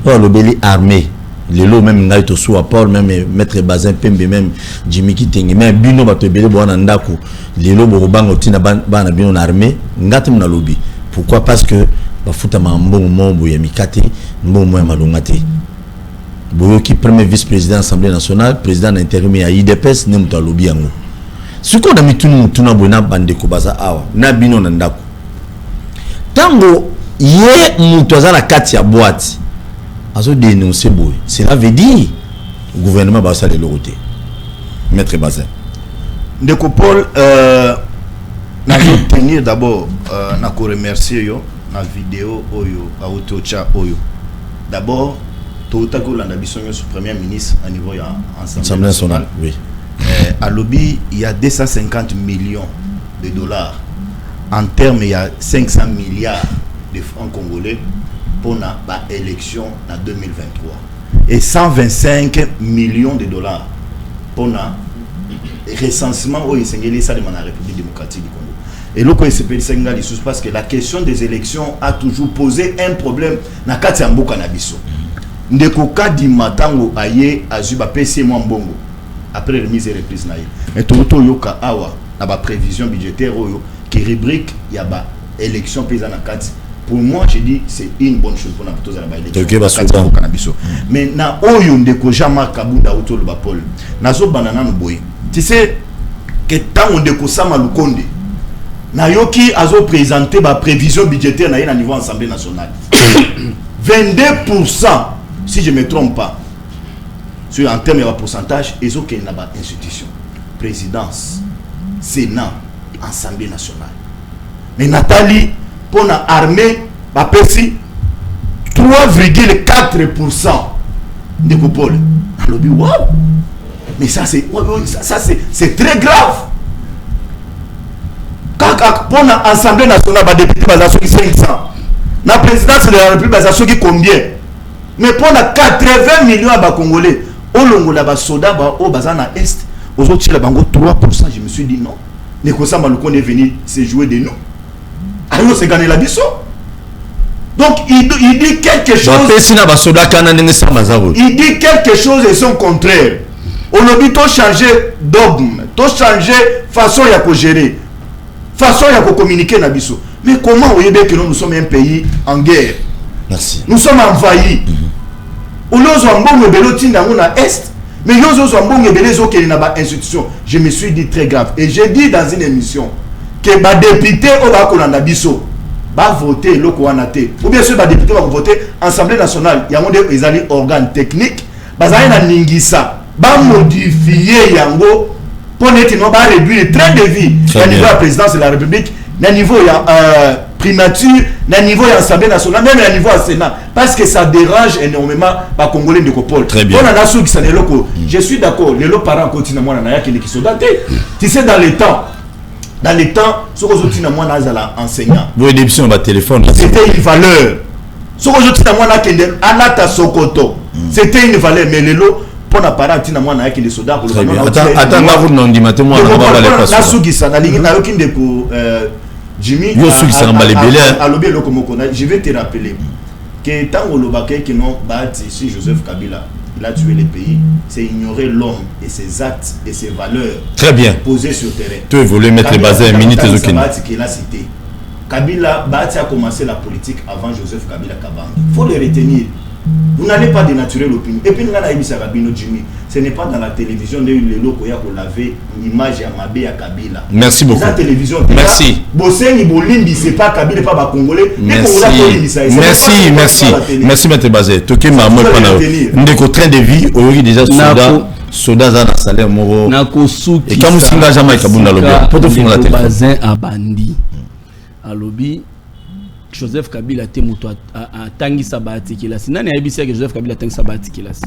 Oh, l'obéli armée. Les lots même Ngaito Soua Paul, même Maître Bazin Pembe, même Jimmy Kitenge, même Bino Batobele Boanandako. Les lots Borobango Tina Bana Bino armée. Ngatim na lobby. Pourquoi? Parce que Bafuta Mambo Mombo Yamikate, Mombo Yamalongate. Boyo qui premier vice-président de l'Assemblée nationale, président d'intérim à IDPS, Nemuta lobby yango. Ce qu'on a mis tout le monde na bona bande ko baza awa na bino na ndako tango ye mutu aza na kati ya boîte azo dénoncer boy. Cela veut dire le gouvernement va s'aller le côté. Maître Bazin. Ndeko Paul, na tenir d'abord na ko remercier yo na vidéo oyo a otocha oyo. D'abord Tota Kolanda Bissonyo sous premier ministre à niveau ya Assemblée nationale. Oui. À lobby, il y a 250 millions de dollars. En termes, il y a 500 milliards de francs congolais pour l'élection en 2023. Et 125 millions de dollars pour le recensement au Sénégal de la République démocratique du Congo. Et là, c'est parce que la question des élections a toujours posé un problème dans le Canabiso. Ndeko Kadi Matango Aye Azuba PC Mwambongo. Après remise et reprise naïe. Mais tout yoka awa na ba prévision budgétaire oyo qui rubrique y a ba élection paysanne à 4. Pour moi je dis c'est une bonne chose pour na plutôt za ba élection cannabis. Mais na oyo ndeko Jean-Marc Kabunda auto le ba Paul. Nazo banana no boy. Tu sais que tant ndeko Sama Lukonde na yoki azo présenter ba prévision budgétaire na niveau Assemblée nationale. 22% si je me trompe pas. En termes de pourcentage, ils ont une institution, présidence, Sénat, Assemblée nationale. Mais Nathalie, pour l'armée, va passer 3,4% de coupole. Wow! Mais ça c'est très grave. Pour l'Assemblée nationale, les députés, ils sont 500. La présidence de la République, ils sont combien? Mais pour la 80 millions de Congolais, au long de la soda, au bazana est, aux autres, il y a 3%. Je me suis dit non. Nekosa Malukonde est venu se jouer de nous. Alors, c'est gagné la bisso. Donc, il dit quelque chose. Il dit quelque chose et son contraire. On a dit tout changer dogme, tout changer façon de gérer, façon de communiquer na bisso. Mais comment vous voyez que nous sommes un pays en guerre? Merci. Nous sommes envahis. Je me suis dit très grave. Et j'ai dit dans une émission que les députés va voter le Kouanate. Ou bien sûr, les députés vont voter Assemblée nationale. Il y a des organes techniques. Ils vont modifier Yango pour réduire le train de vie au niveau de la présidence de la République, au niveau de primature, au niveau de l'Assemblée nationale, même au niveau du Sénat, parce que ça dérange énormément les Congolais de Copol. Très bien. Je suis d'accord, les parents continuent à qui sont datés. Tu sais, dans les temps, ce que je enseignant, c'était une valeur. Ce que je c'était une valeur, mais les lots, pour la parent, tu n'as qui les soldats pour le Jimmy, je vais te rappeler que tant que non si Joseph Kabila il a tué le pays, c'est ignorer l'homme et ses actes et ses valeurs. Très bien. Posées sur le terrain. Tu voulais mettre les bases à minute et Kabila Bati a commencé la politique avant Joseph Kabila Kabang. Il faut le retenir. Vous n'allez pas dénaturer l'opinion. Et puis, ce n'est pas dans la télévision de l'Eloko qui a lavé l'image de Mabé à Kabila. Merci beaucoup. La télévision, merci. Bosseni Bolindi, c'est pas Kabila, pas Congolais. Merci, merci, Maître Bazé. Toké Maman Pana. Nous sommes train de vie, on est déjà soda dans la salaire moro. Et quand vous êtes jamais Kabunda Lobia, pour te faire la télévision. Bazin a bandi. À lobby. Joseph Kabila te muto a tangi sabati kilasi nani aibisi que Joseph Kabila tangi sabati kilasi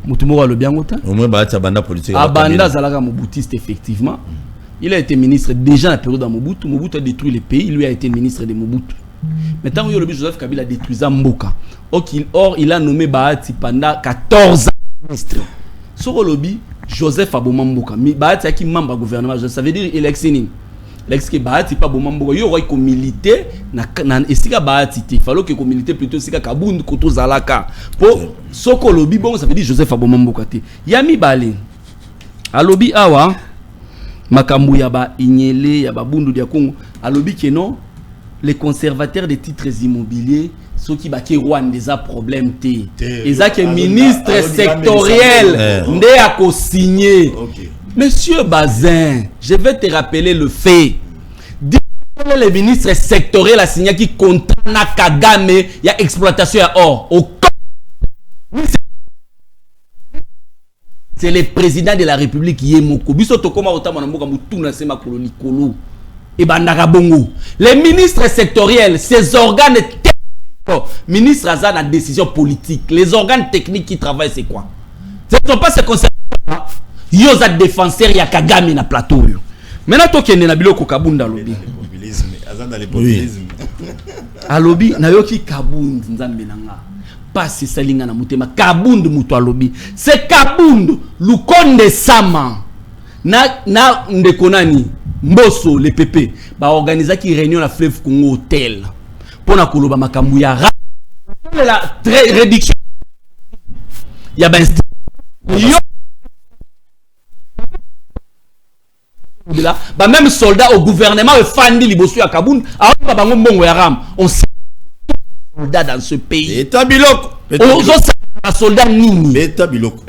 mutu moko alobi yango ta au moins baati abanda politique abanda zalaka mobutiste effectivement il a été ministre déjà à la période de Mobutu. Mobutu a détruit le pays, lui a été ministre de Mobutu. Maintenant il y a le Joseph Kabila a détruit Mboka. Or il a nommé Bahati pendant 14 ans ministre. Sur le lobby Joseph Aboma Mboka mais Bahati a qui membre du gouvernement, ça veut dire il est exécuté. L'ex Bahati pas bon mambo yo ko militer na esika Bahati il fallait que ko militer plutôt sika Kabundu koto zalaka pour soko lobby bon ça veut dire Joseph Abomambo kate yami bale alobi awa makambu ya ba inyele ya ba bundu dia Congo alobi que non les conservateurs des titres immobiliers ceux qui baki Rwanda des problème té ezaki ministre sectoriel ndé a ko signer. Monsieur Bazin, je vais te rappeler le fait. Le ministre sectoriel a signé qui contrat na Kagame, il y a exploitation à or. Au c'est le président de la République Yemoko. Biso tokoma otama na mboka mutuna sema koloni kolo. Et bandaka bongo. Les ministres sectoriels, ces organes techniques, ministre Azan a décision politique. Les organes techniques qui travaillent, c'est quoi? Ce ne sont pas ces conseils. Yoza défenseur ya Kagame na plateau. Maintenant to kende na biloko kabunda lobi. Azan dans le populisme. Alobi na yoki kabund nzambe nanga. Pasi salinga na mutema kabund muto alobi. C'est kabund lukonde sama. Na ndekonani Mbosso le PP ba organiser qui réunion la Fleuve Congo hôtel pour na koloba makambu ya la très réduction ya ben là ba même soldat au gouvernement e fandi liboso ya Kabund a ba bango mbongo ya ram on soldat dans ce pays État biloko on soldat nini État biloko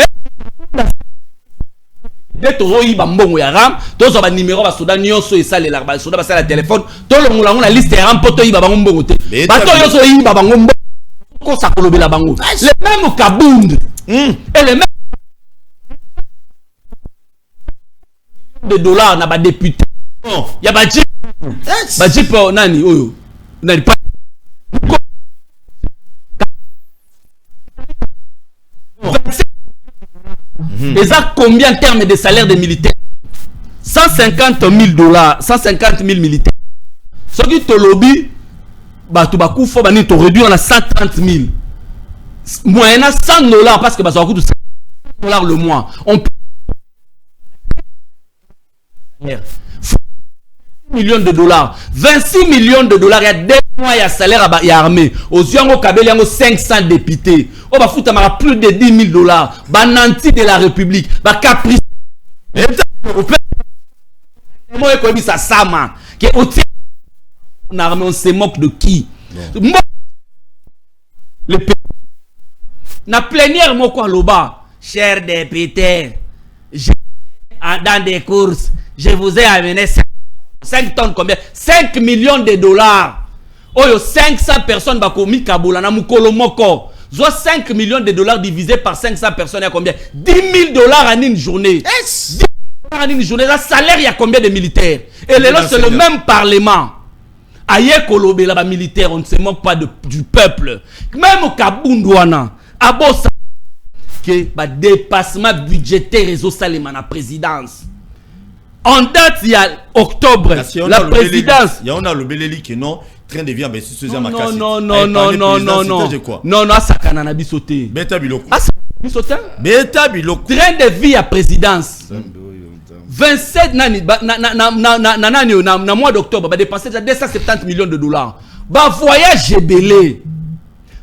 Toro yiba mbongo ya ram tozo ba numéro ba soda nyonso esale la ba soda ba sala téléphone to longola ngona liste ya ram poto yiba bango mbongo te ba to yoso yiba bango mbongo ko sakolobela bango le même Kabund et le même de dollars na ba député ya ba jip nani oyo nani pas et ça combien en termes de salaire des militaires? 150 000 $, 150 000 militaires. Ce qui te lobby, bah tu vas couvrir, bah tu réduire à 130 000. Moyennant 100 $ parce que bah ça va coûter 100 $ le mois. On peut millions de dollars, 26 millions de dollars, il y a 2 mois, il y a salaire à l'armée. Aux Yango Kabel, il y a 500 députés. On va foutre plus de 10 000 $. Bananti de la République. Bah caprice. Moi, je connais ça, Sama. On se moque de qui? Le pays. Na plénière, moi, quoi, loba. Cher député, dans des courses, je vous ai amené 5 tonnes combien? 5 millions de dollars. Oyo 500 personnes bakomi Kaboula na mukolo moko. Zo 5 millions de dollars divisé par 500 personnes, il y a combien? 10 000 $ en une journée. 10 000 $ en une journée. Le salaire, il y a combien de militaires? Et là, c'est le même parlement. Aïe Kolobe, là-bas, militaire, on ne se moque pas du peuple. Même au Kabundouana, à Bossa, que bah, dépassement budgétaire et Salima na présidence. En date, il y a octobre, la présidence. Il y a on a le Beleli qui non. Train de vie avec ce non, ça canana bisoté. Beta biloko. Ah, bisoté. Beta biloko. Train de vie à présidence. 27 nani na mois d'octobre va dépenser 270 millions de dollars. Ba voyage ebelé.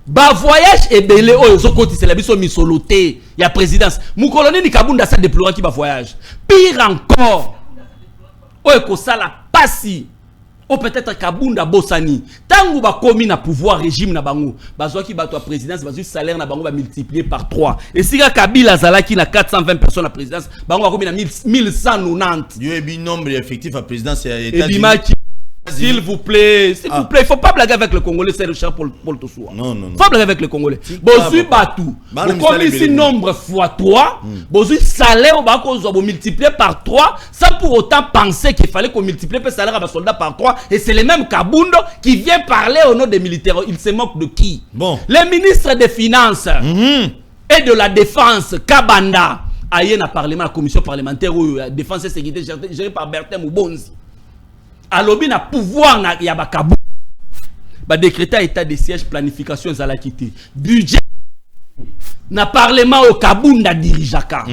Ba voyage ebelé oh zokoti c'est la biso misoloté. Il y a présidence. Mukoloni ni Kabunda sa déplorant qui va voyage. Pire encore. Oh ko sala pasi. Ou peut-être Kabunda Bossani. Tango ba komi na pouvoir régime na bango. Bazwa ki bato à présidence, bazwa salaire na bango va multiplier par 3. Et si Kabila Zalaki na 420 personnes à présidence, bango va komi na 1190. Yo ebi nombre effectif à présidence et état. S'il vous plaît, il ne faut pas blaguer avec le Congolais, c'est le cher Paul Tossoua. Non. Il faut blaguer avec le Congolais. Bosu Batou. Comme ici, nombre fois 3, Bosu salaire, on va multiplier par 3, sans pour autant penser qu'il fallait qu'on multiplie le salaire à nos soldats par 3. Et c'est le même Kabundo qui vient parler au nom des militaires. Il se moque de qui? Bon. Les ministres des Finances et de la Défense, Kabanda, aïe, na parlement, la commission parlementaire, défense et sécurité gérée par Bertin Moubonzi. Alobi na pouvoir na yabakabu ba décréter état de siège planification zalakité budget na parlement au Kabunda dirijaka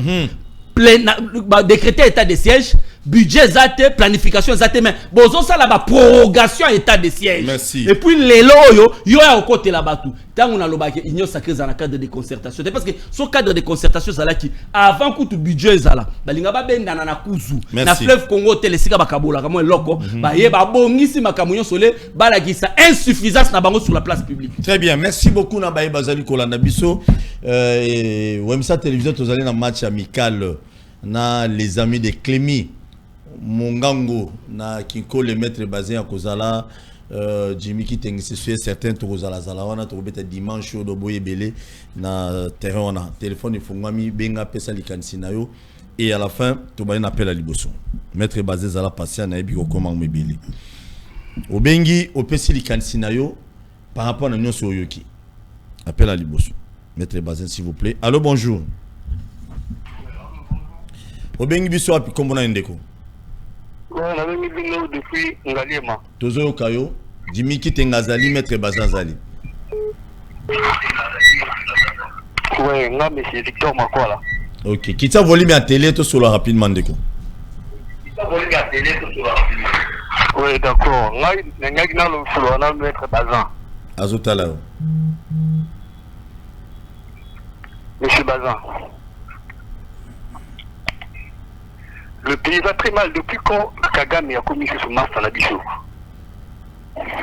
ba décréter état de siège budget zate planification zate mais bozo ça là-bas prorogation état de siège. Merci. Et puis les loyo yo ya côté là-bas tout tant on a loba que union sacrée dans le cadre de concertation parce que ce cadre de concertation ça là qui avant que tout budget ça là balinga ba benda na kuzu na fleuve Congo telesika bakabola kamo loko ba ye ba bongisi makamunyo solé ba la gisa insuffisance na bango sur la place publique. Très bien, merci beaucoup na baye bazali kolanda biso Wemsa télévision tozali na match amical na les amis de Clémy Mongango na Kinko le maître basé à Kozala Jimmy Kiteng c'est sûr certain tozala zala wana tobeta dimanche do boye belé na terrain wana téléphone ifungami benga pesa likanisi na yo et à la fin tobali na appel à liboso maître basé zala patient na ebi ko comment mebeli obengi opesi likanisi na yo par rapport à nyonso oyoki appel à liboso maître basé s'il vous plaît. Allô bonjour obengi biso api komona ndeko na bengi bingo depuis Ngaliema tozo kayo Jimmy Kiteng azali maître bazazali ouais nga monsieur Victor Makola. OK kita volume à télé to solo rapidement ndeko Kita volume à télé to solo rapidement ouais d'accord nga nyaki na lo solo na maître Bazan azotala monsieur Bazan. Le pays va très mal depuis quand Kagame a commis ce master à Bissau.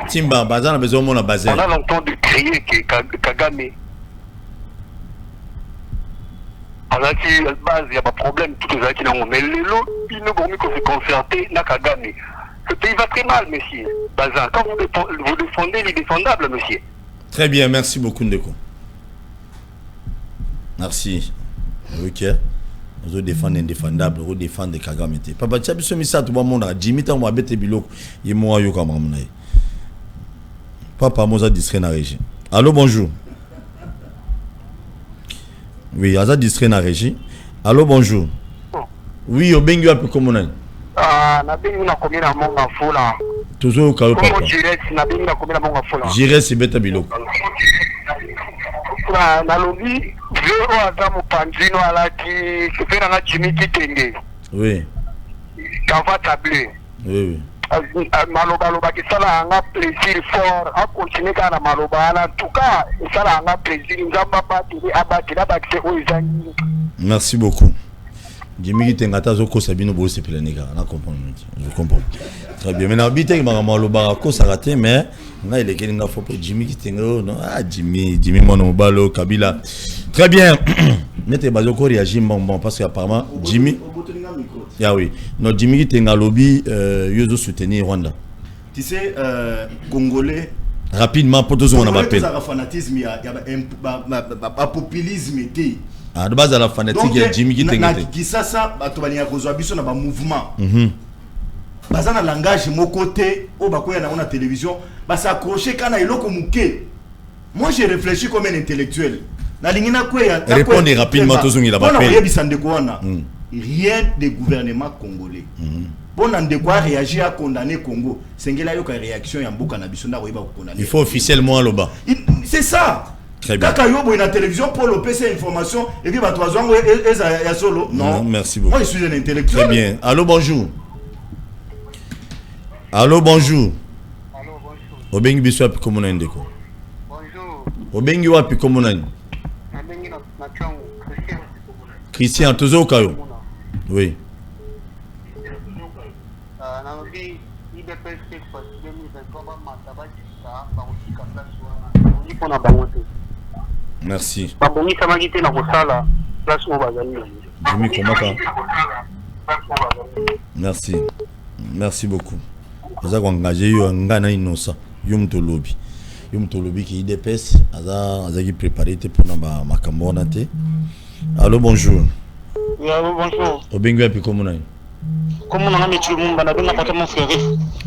Timba, Bazan a besoin de Bazan. On a longtemps de crier que Kagame. On a dit à la base, il n'y a pas de problème, tout les qui n'ont mais les lots, ils ne vont mieux se concerter, n'a Kagame. Le pays va très mal, monsieur Bazan. Quand vous défendez l'indéfendable, monsieur. Très bien, merci beaucoup, Ndeko. Merci. Ok. Nous défendre indéfendable, nous défendre Kagame. Papa Tchabi se misa tout le monde a Jimmy tant moi bête biloko, il moi yo comme amna. Papa moza distrait na régie. Allô bonjour. Oui, aza distrait na régie. Allô bonjour. Oui, obengi api komona. Ah, na bengi na komina monga fula. Toujours kayo papa. Jires na bengi na komina monga fula. Jires bête biloko. Na lobi Vero Adamu Panzino alaki kifera na Jimmy Kiteng. Oui. Kava tablé. Oui. Maloba qui sala un plaisir fort à continuer kana maloba en tout cas sala un plaisir nzamba batiri oizangi. Merci beaucoup. Jimmy Kiteng atazoko sabino bo se pelaneka na comprendre. Je comprends. Très bien. Maintenant Biteng maloba ko sarate mais nga il est qu'il faut pas Jimmy Kiteng non Jimmy mon balo Kabila. Très bien. Mettez bazoko réagir bon parce que apparemment Jimmy ya oui. Non Jimmy Kiteng lobby yozo soutenir Rwanda. Tu sais congolais rapidement pour tous on appelle. Il y a fanatisme, il y a populisme été. Ah de base à la fanatique il y a Jimmy Kiteng. Qui ça bato bali ya kozwa biso na ba mouvement. Baza na langage mon côté au bakoya na télévision ba s'accrocher kana iloko muke. Moi j'ai réfléchi comme un intellectuel. Na lingina kweya répondez rapidement tous on il a pas fait. Rien de gouvernement congolais. Bon ndeko a réagi à condamner Congo. Sengela yo ka réaction ya mboka na biso na ko condamner. Il faut officiellement loba. C'est ça. Très bien. Kaka yo boy na télévision pour le PC information et puis ba toazango ya solo. Non. Merci beaucoup. Moi je suis un intellectuel. Très bien. Allô bonjour. Allô bonjour. Allô bonjour. Obengi biso api komona ndeko. Bonjour. Obengi wapi komona? Na bengi na changu Christian tozo kayo. Oui. na lobi IDPS kwa 2023 matabajika ba usika place wana. Ni pona bangote. Merci. Ba bongi kama kite na kosala place mo bazali. Jimmy Komaka. Merci. Merci beaucoup. Vous avez engagé yo ngana inosa yo mtolobi. Yo mtolobi ki IDPS aza qui préparé te pour na makambo na te. Allô bonjour. Oui, allô bonjour. Obengi api komona? Comment on a mis tout le monde, on a bien apporté mon frère.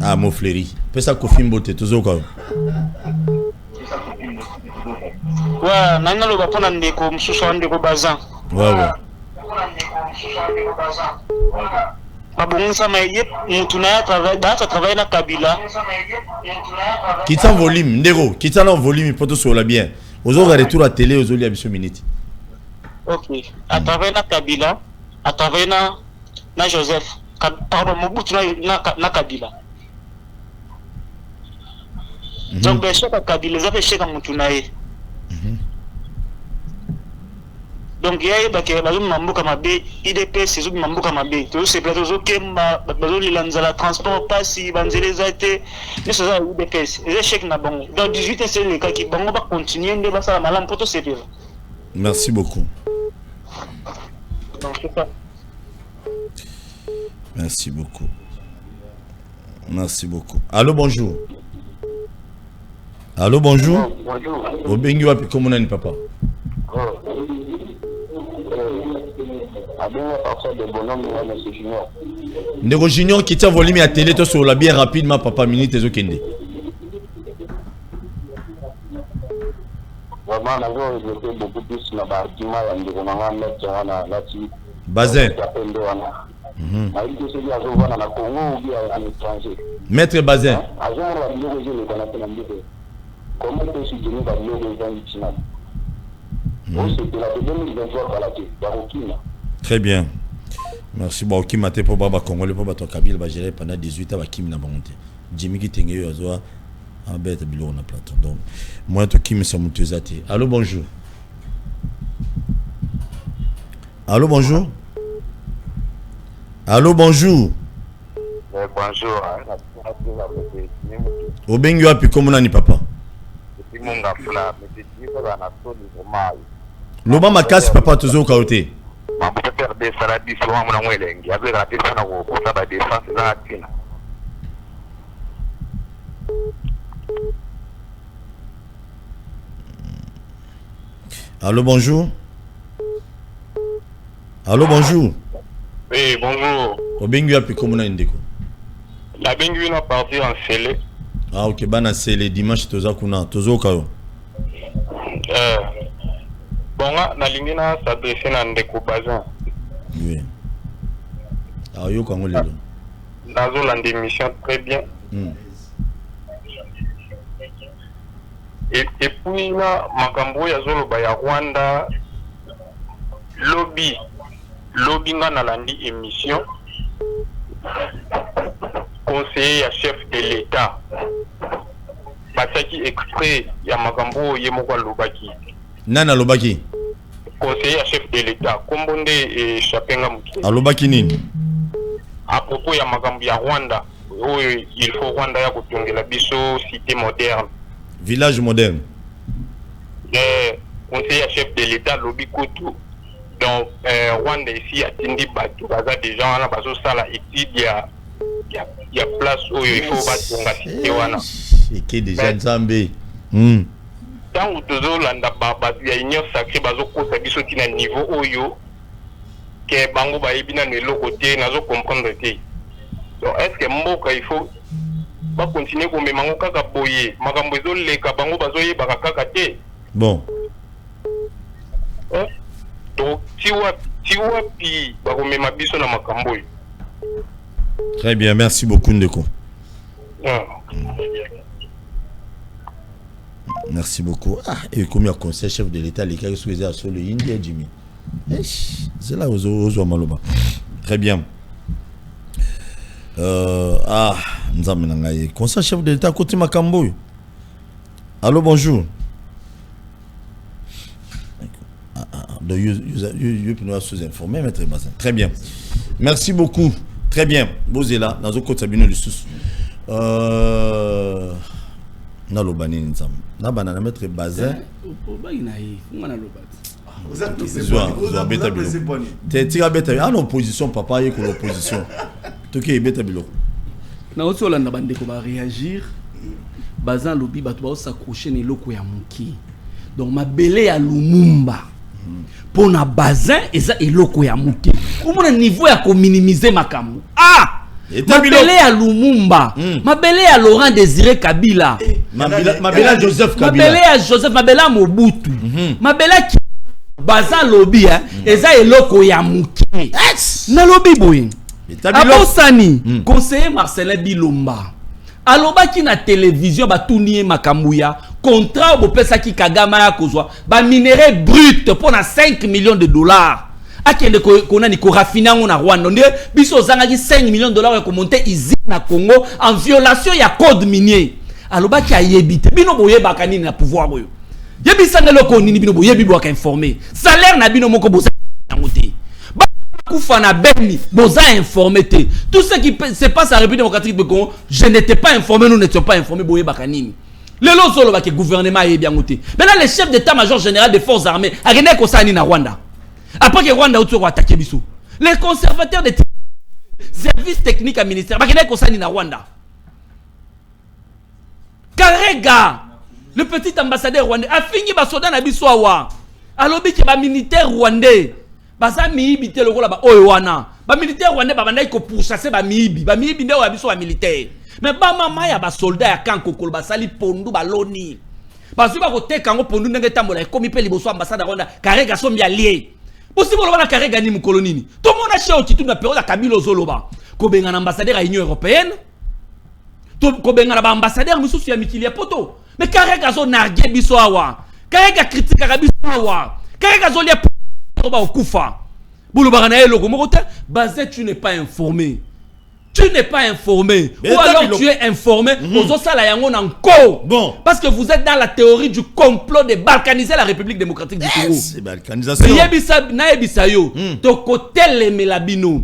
Ah, mon fléri. Fais ça Kofi Mbote, toujours quoi. Ouais, nana le bapon a des comme sous son de Bazan. Ouais, ouais. Ah bon, ça m'a dit, mon tournage travaille dans Kabila. Quitte en volume, Ndero, quitte en volume, il faut tout sur la bien. Aux autres, retour à télé, aux autres, il y a minutes. Ok. À travers la Kabila, à travers na Joseph. Pardon, Mobutu na Kabila. Donc, les chefs à Kabila, les autres chefs à Moutunaï. Donc, il y a des gens qui ont IDP, c'est eux qui ont fait. Tous ces plateaux qui ont transport, pas si, les été, mais c'est ça, IDP. Les chefs n'a bon. Dans 18 c'est les cas qui vont continuer de passer la malam pour tous ces pays. Merci beaucoup. Donc, c'est ça. Merci beaucoup. Merci beaucoup. Allô, bonjour. Allô, bonjour. Bonjour. Obengi wapi comment nani papa? Ndeko Junior qui tient volume à télé to sur la bien rapidement papa minute ezo kende. Bazin. Maître Bazin. Très bien. Merci beaucoup. Qui m'a été pour Baba Congolais pour battre Kabila Bagéré pendant 18 ans à Kim na monté. Jimmy qui tengue yo azoa en bête bilo na plateau. Donc moi to Kim ça mutezati. Allô bonjour. Allô bonjour. Allô bonjour. Bonjour. Obengi wapi comment nani papa? Loba makasi papa tozo kaote. Allô bonjour. Allô bonjour. Oui bonjour. Obengi wapi comment nani ndeko? La bengi na partir en Sélé. Ah ok bana Sélé dimanche toza kuna tozo kao. Bon, nalingi na s'adresser na ndeko Bazin. Oui. Ah yo kango lelo. Nazo la démission très bien. Et puis na makambo ya zolo ba ya Rwanda lobby nga na landi émission conseiller ya chef de l'État. Basaki extrait ya makambo ye moko lobaki. Nana lobaki. Conseiller chef de l'État Kombonde et Chapenga Muki. Alobaki nini? À propos ya makambo ya Rwanda, il faut Rwanda ya kutongela biso cité moderne. Village moderne. Conseiller chef de l'État lobi kutu. Donc Rwanda ici a tindi batu baza des gens là bazo sala étude ya place où il faut batonga cité wana. Et qui déjà Nzambe. Tant que toujours landa baba ya union sacrée bazo kosa biso tina niveau oyo ke bango ba yebina ne lokote nazo comprendre te. Donc est-ce que mboka il faut ba continuer ko memango kaka boye makambo ezo leka bango bazo yeba kaka te. Bon. Donc tiwa pi ba ko mema biso na makambo. Très bien, merci beaucoup Ndeko. Merci beaucoup. Ah, et comme il y a conseil chef de l'État, les gars qui sont sur le India, Jimmy. C'est là où Maloba. Très bien. Nous avons conseil chef de l'État côté Makambo. Allô, bonjour. Donc, vous pouvez nous sous-informer, maître Bazin. Très bien. Merci beaucoup. Très bien. Vous êtes là, dans le côté Sabino Lusus. Na lobani nzam na bana na maître Bazin vous êtes en opposition papa et que l'opposition tout qui est bête bilo na oto landa bande ko ba réagir Bazin lobi bato ba s'accrocher ne loko ya muki donc mabele ya Lumumba pour na Bazin eza eloko ya muki komona niveau ya ko minimiser makambo mabele ya Lumumba, mabele ya Laurent Désiré Kabila, mabele ya Joseph Kabila, mabele ya Joseph, mabele ya Mobutu, mabele ya Bazin lobi eza eloko ya muki. Na lobi boy. Abosani, conseiller Marcelin Bilomba. Alobaki na télévision batuni makambuya contrat bo pesa ki Kagama ya kozwa ba minerai brut pour na 5 millions de dollars. Akende kona ni ko raffiner na Rwanda ndé biso zangaki 5 millions de dollars ko monter usine na Congo en violation ya code minier. Alobaki ayebite bino boyeba kanini na pouvoir boyo. Yebisanga loko nini bino boyebi bo ka informer. Salaire na bino moko boza ngote. Ba kufa na beni boza informer te. Tout ce qui se passe en République démocratique du Congo, je n'étais pas informé, nous n'étions pas informés boyeba kanini. Le lozolo ba ke gouvernement ayebi ngote. Maintenant le chef d'état-major général des forces armées a gagné ko sani na Rwanda. Après que Rwanda a attaqué Bissou, les conservateurs des services techniques à ministère, ils ont na Rwanda. Karega, Le petit ambassadeur rwandais a fini ba soda na biso awa. Alobi ke ba militaire rwandais. Baza miibi te lokola ba oyo wana. Ba militaire rwandais ba bandai ko pourchasser ba miibi. Ba miibi nde wa biso ba militaire. Mais ba mama ya ba soldat ya kankokolo ba sali pondu ba loni. Parce que ba ko teka ngo pondu ndenge tambola komi pe liboso ambassade Rwanda karega sombi allié. Possible loba na karega ni mukolonini. Tout le monde a chez Otitu na période Kabila Zoloba. Ko benga ambassadeur à Union européenne. Ko benga ba ambassadeur mususu ya mikili ya poto. Mais karega zo narge biso awa. Karega critique biso awa. Karega zo lia ba okufa. Boulou barana eloko mokote, Bazé tu n'es pas informé. Tu n'es pas informé. Mais ou alors tu es informé. Bon. Parce que vous êtes dans la théorie du complot de balkaniser la République démocratique du Congo. C'est balkanisation.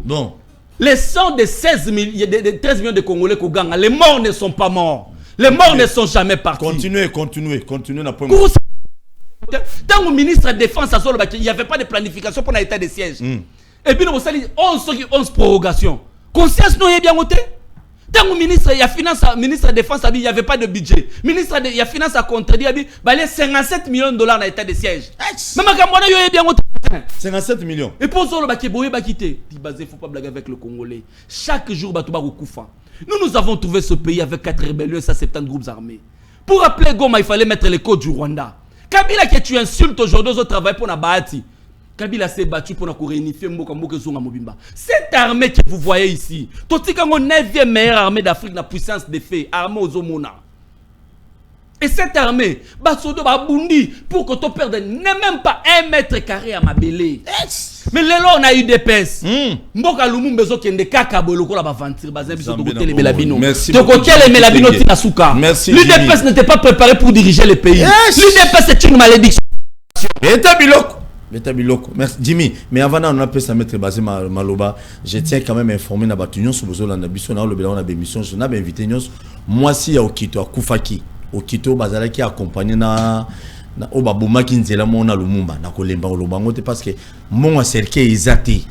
Bon. Les 100 de 13 millions de Congolais qui gagnent, les morts ne sont pas morts. Les morts ne sont jamais partis. Continuez. Dans le ministre de la Défense, il n'y avait pas de planification pour l'état de siège. Et puis nous avons 11 prorogations. Conscience nous est bien noté. Tant que ministre de la Défense il n'y avait pas de budget. Ministre de la Finance a contredit, il y a 57 millions de dollars dans l'état de siège. Même quand on est bien noté. 57 millions. Et pour ça, il ne faut pas blaguer avec le Congolais. Chaque jour, nous avons trouvé ce pays avec 4 rébellions et 170 groupes armés. Pour rappeler Goma, il fallait mettre les codes du Rwanda. Kabila que tu insultes aujourd'hui aux autres travailleurs pour Nabahati. Kabila s'est battu pour réunifier Mboka Zonga Mobimba. Cette armée que vous voyez ici, Totika est la 9e meilleure armée d'Afrique, la puissance des faits, armée aux Omona. Et cette armée, Batsodo Babundi, pour que tu perdes même pas 1 mètre carré à Mabélé. Mais là, on a eu des pèses. Mboka Lumumba bezo kende kaka boloko la bavantir bazin biso de côté les Melabino. De côté les Melabino Tinasuka. Merci. L'UDPS n'était pas préparé pour diriger le pays. L'UDPS c'est une malédiction. Merci Jimmy. Mais avant on a pu se mettre basé Maloba. Je tiens quand même à informer na batunion sur besoin na biso na le bilan na bémission. Je n'ai invité nous. Moi si à Okito à Koufaki. Okito bazala qui accompagné na Obabuma qui nzela mona Lumumba na kolemba olobango te parce que mon cercle ezati.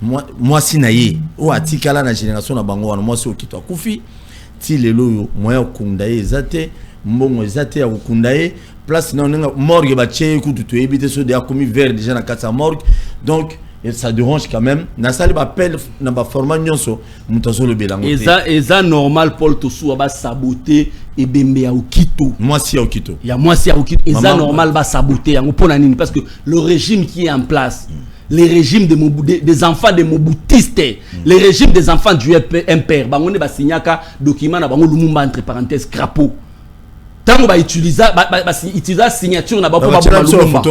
Moi si naye o atikala na génération na bango wana moi si Okito akufi ti lelo yo moya kundaye ezate mbongo ezate ya kundaye place na nga morgue ba tché ku tu éviter so de a commis vers déjà na kata morgue donc ça dérange quand même na sali ba appel na ba format nyonso mutazo le belango eza normal Paul Tossou ba saboter et bembe ya Okito moi si ya Okito ya moi si ya Okito eza normal ba saboter yango pona nini parce que le régime qui est en place les régimes des enfants des moboutistes, les régimes des enfants du MPR, bango ne ba signaka document na bango Lumumba entre parenthèses crapaud. Tant on va utiliser signature na ba po ba Lumumba.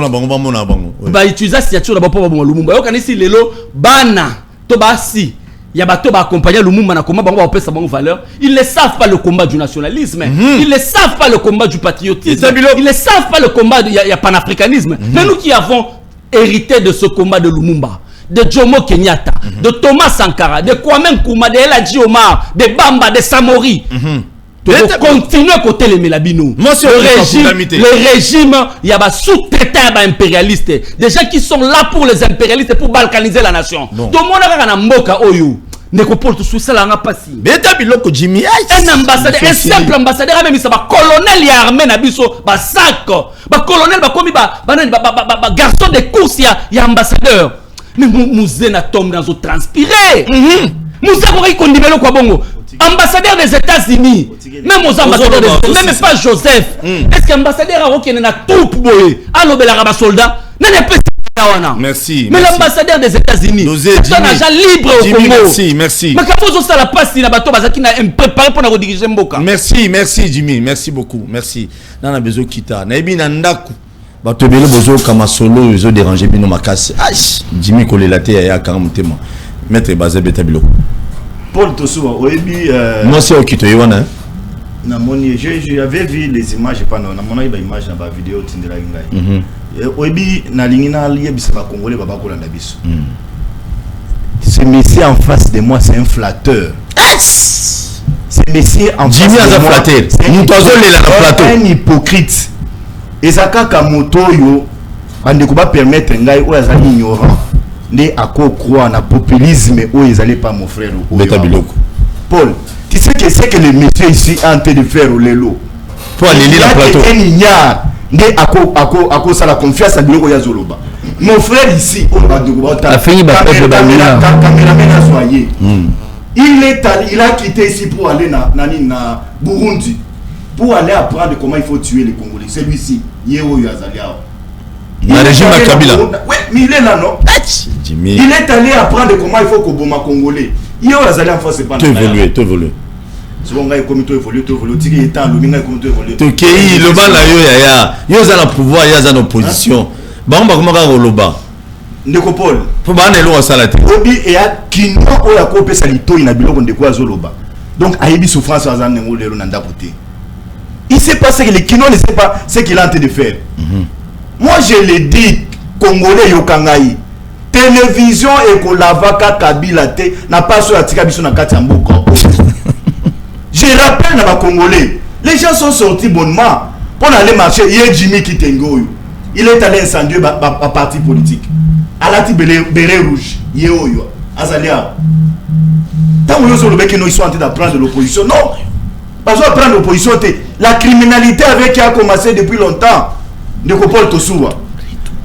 Ba utiliser signature na ba po ba Lumumba. Yo kanisi lelo bana to ba si ya bato ba accompagner Lumumba na combat bango ba pesa bango valeur. Ils ne savent pas le combat du nationalisme. Ils ne savent pas le combat du patriotisme. Ils ne savent pas le combat du panafricanisme. Mais nous qui avons hérité de ce combat de Lumumba, de Jomo Kenyatta, de Thomas Sankara, de Kwame Nkrumah, de Eladji Omar, de Bamba, de Samori. Continuer à côté les Melabino. Le régime, il y a des sous-traitants impérialistes, des gens qui sont là pour les impérialistes pour balkaniser la nation. Tout le monde a un mboka oyo. Nekopol tout ça là n'a pas si. Jimmy. Un ambassadeur, un simple ambassadeur même ça va colonel y armé na biso, ba sac, ba colonel ba komi ba garçon de course y ambassadeur. Mais Mouzé na tombe dans au transpirer. Mouzé ko kondibelo kwa bongo. Ambassadeur des États-Unis, même aux ambassadeurs des États-Unis, même pas Joseph. Est-ce qu'ambassadeur a aucun na troupe boy, allo belaraba soldat, n'a pas. Merci. Mais l'ambassadeur des États-Unis, c'est un agent libre au Congo. Merci. Mais quand vous avez la passe, il y a bateau qui n'a préparé pour nous diriger Mboka. Merci Jimmy, merci beaucoup, merci. Nana bezo kita, na ebi na ndaku. Bato belo bozo kama solo bezo déranger bino makasi. Jimmy kolelate ya karamutema. Maître Bazé Betabilo. Paul Tossou, oebi moi c'est Okito yona. Na moni j'avais vu les images pas na mona iba image na ba vidéo tindela ngai. Oebi na lingina lié bisa ba congolais baba ko landa biso. Ce monsieur en face de moi c'est un flatteur. Ce monsieur en face Jimmy a flatté. Mutozo lela na plateau. Un hypocrite. Ezaka kamoto yo bande ko ba permettre ngai o azali ignorant. Né à quoi croire na populisme où ils allaient pas mon frère Paul, tu sais que c'est que le monsieur ici est en train de faire au lelo. pour aller lire la plateau ako ça la confiance à biloko ya zoloba. Mon frère ici il a quitté ici pour aller na Burundi pour aller apprendre comment il faut tuer les Congolais. Celui-ci Yeo Yazaliao. Le régime à Kabila. Oui, mais il est là, non? Il est allé apprendre comment il faut que Boma Congolais. Yeo Yazaliao, c'est pas évolué. Souvent, il y a comme tout évolué, il est temps, le comme tout évolué. Tu es le bas là, yo a le pouvoir, il y a l'opposition. Bah, on va comment on loba. Nekopol. Pour ban les lois salati. Obi et a kino o ya ko pesa lito ina biloko ndeko azoloba. Donc aibi souffrance azan ngo lelo nanda côté. Il sait pas ce que les kino ne sait pas ce qu'il est en train de faire. Moi je le dis Congolais yokangai. Télévision et ko lavaka Kabila te na pas sur atika biso na kati ya mboko. Je rappelle à Congolais, les gens sont sortis bonnement pour aller marcher. Hier Jimmy Kitengo, il est allé incendier un parti politique. Alati béret rouge, Yeoyo, Azalia. Tant que nous sont en train d'apprendre l'opposition, non, pas prendre l'opposition. La criminalité avec qui a commencé depuis longtemps, ne Paul Tosuwa.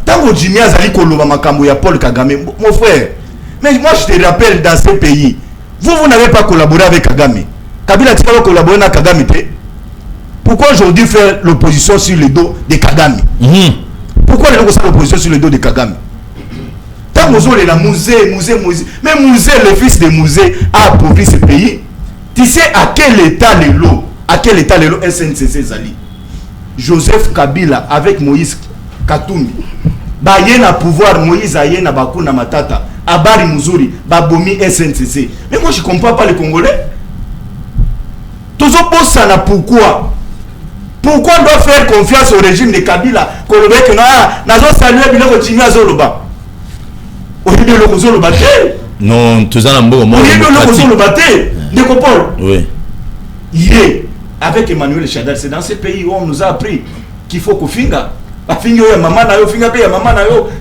Tant que Jimmy Azali Koloba Makambo ya Paul Kagame, mon frère. Mais moi je te rappelle dans ces pays, vous n'avez pas collaboré avec Kagame. Kabila a collaboré avec Kagame. Pourquoi aujourd'hui faire l'opposition sur le dos de Kagame? Pourquoi les gens font l'opposition sur le dos de Kagame? Tant que vous avez la musée, même Musée, le fils de Musée, a approprié ce pays. Tu sais à quel état les lots SNCC Zali? Joseph Kabila avec Moïse Katumbi. Bayen a pouvoir, Moïse Ayen a Bakuna Matata, Abari Muzuri, Babomi SNCC. Mais moi je ne comprends pas les Congolais. Pourquoi on doit faire confiance au régime de Kabila? Non, tout ça oui. Avec Emmanuel Chadal, c'est dans ces pays où on nous a appris qu'il faut qu'on finga.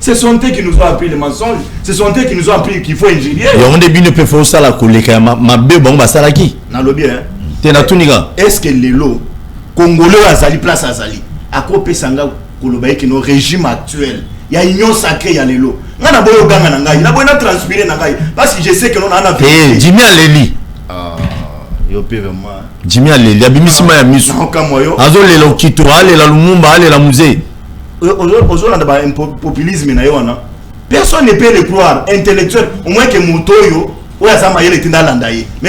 Ce sont eux qui nous ont appris les mensonges. Ce sont eux qui nous ont appris qu'il faut ingénier. Est-ce que les lots Congolais Azali place Azali à côté Sanga Kolobaï qui nos régime actuel il y a union sacrée il y a les lots on a beau ganga nangai il a beau transpirer nangai parce que je sais que l'on a Jimmy Aleli yo pe vraiment Jimmy Aleli abimisima ya misu azo le lokito ale la lumumba ale la musée ozo na ba populisme na yo na personne ne peut le croire intellectuel au moins que motoyo. Mais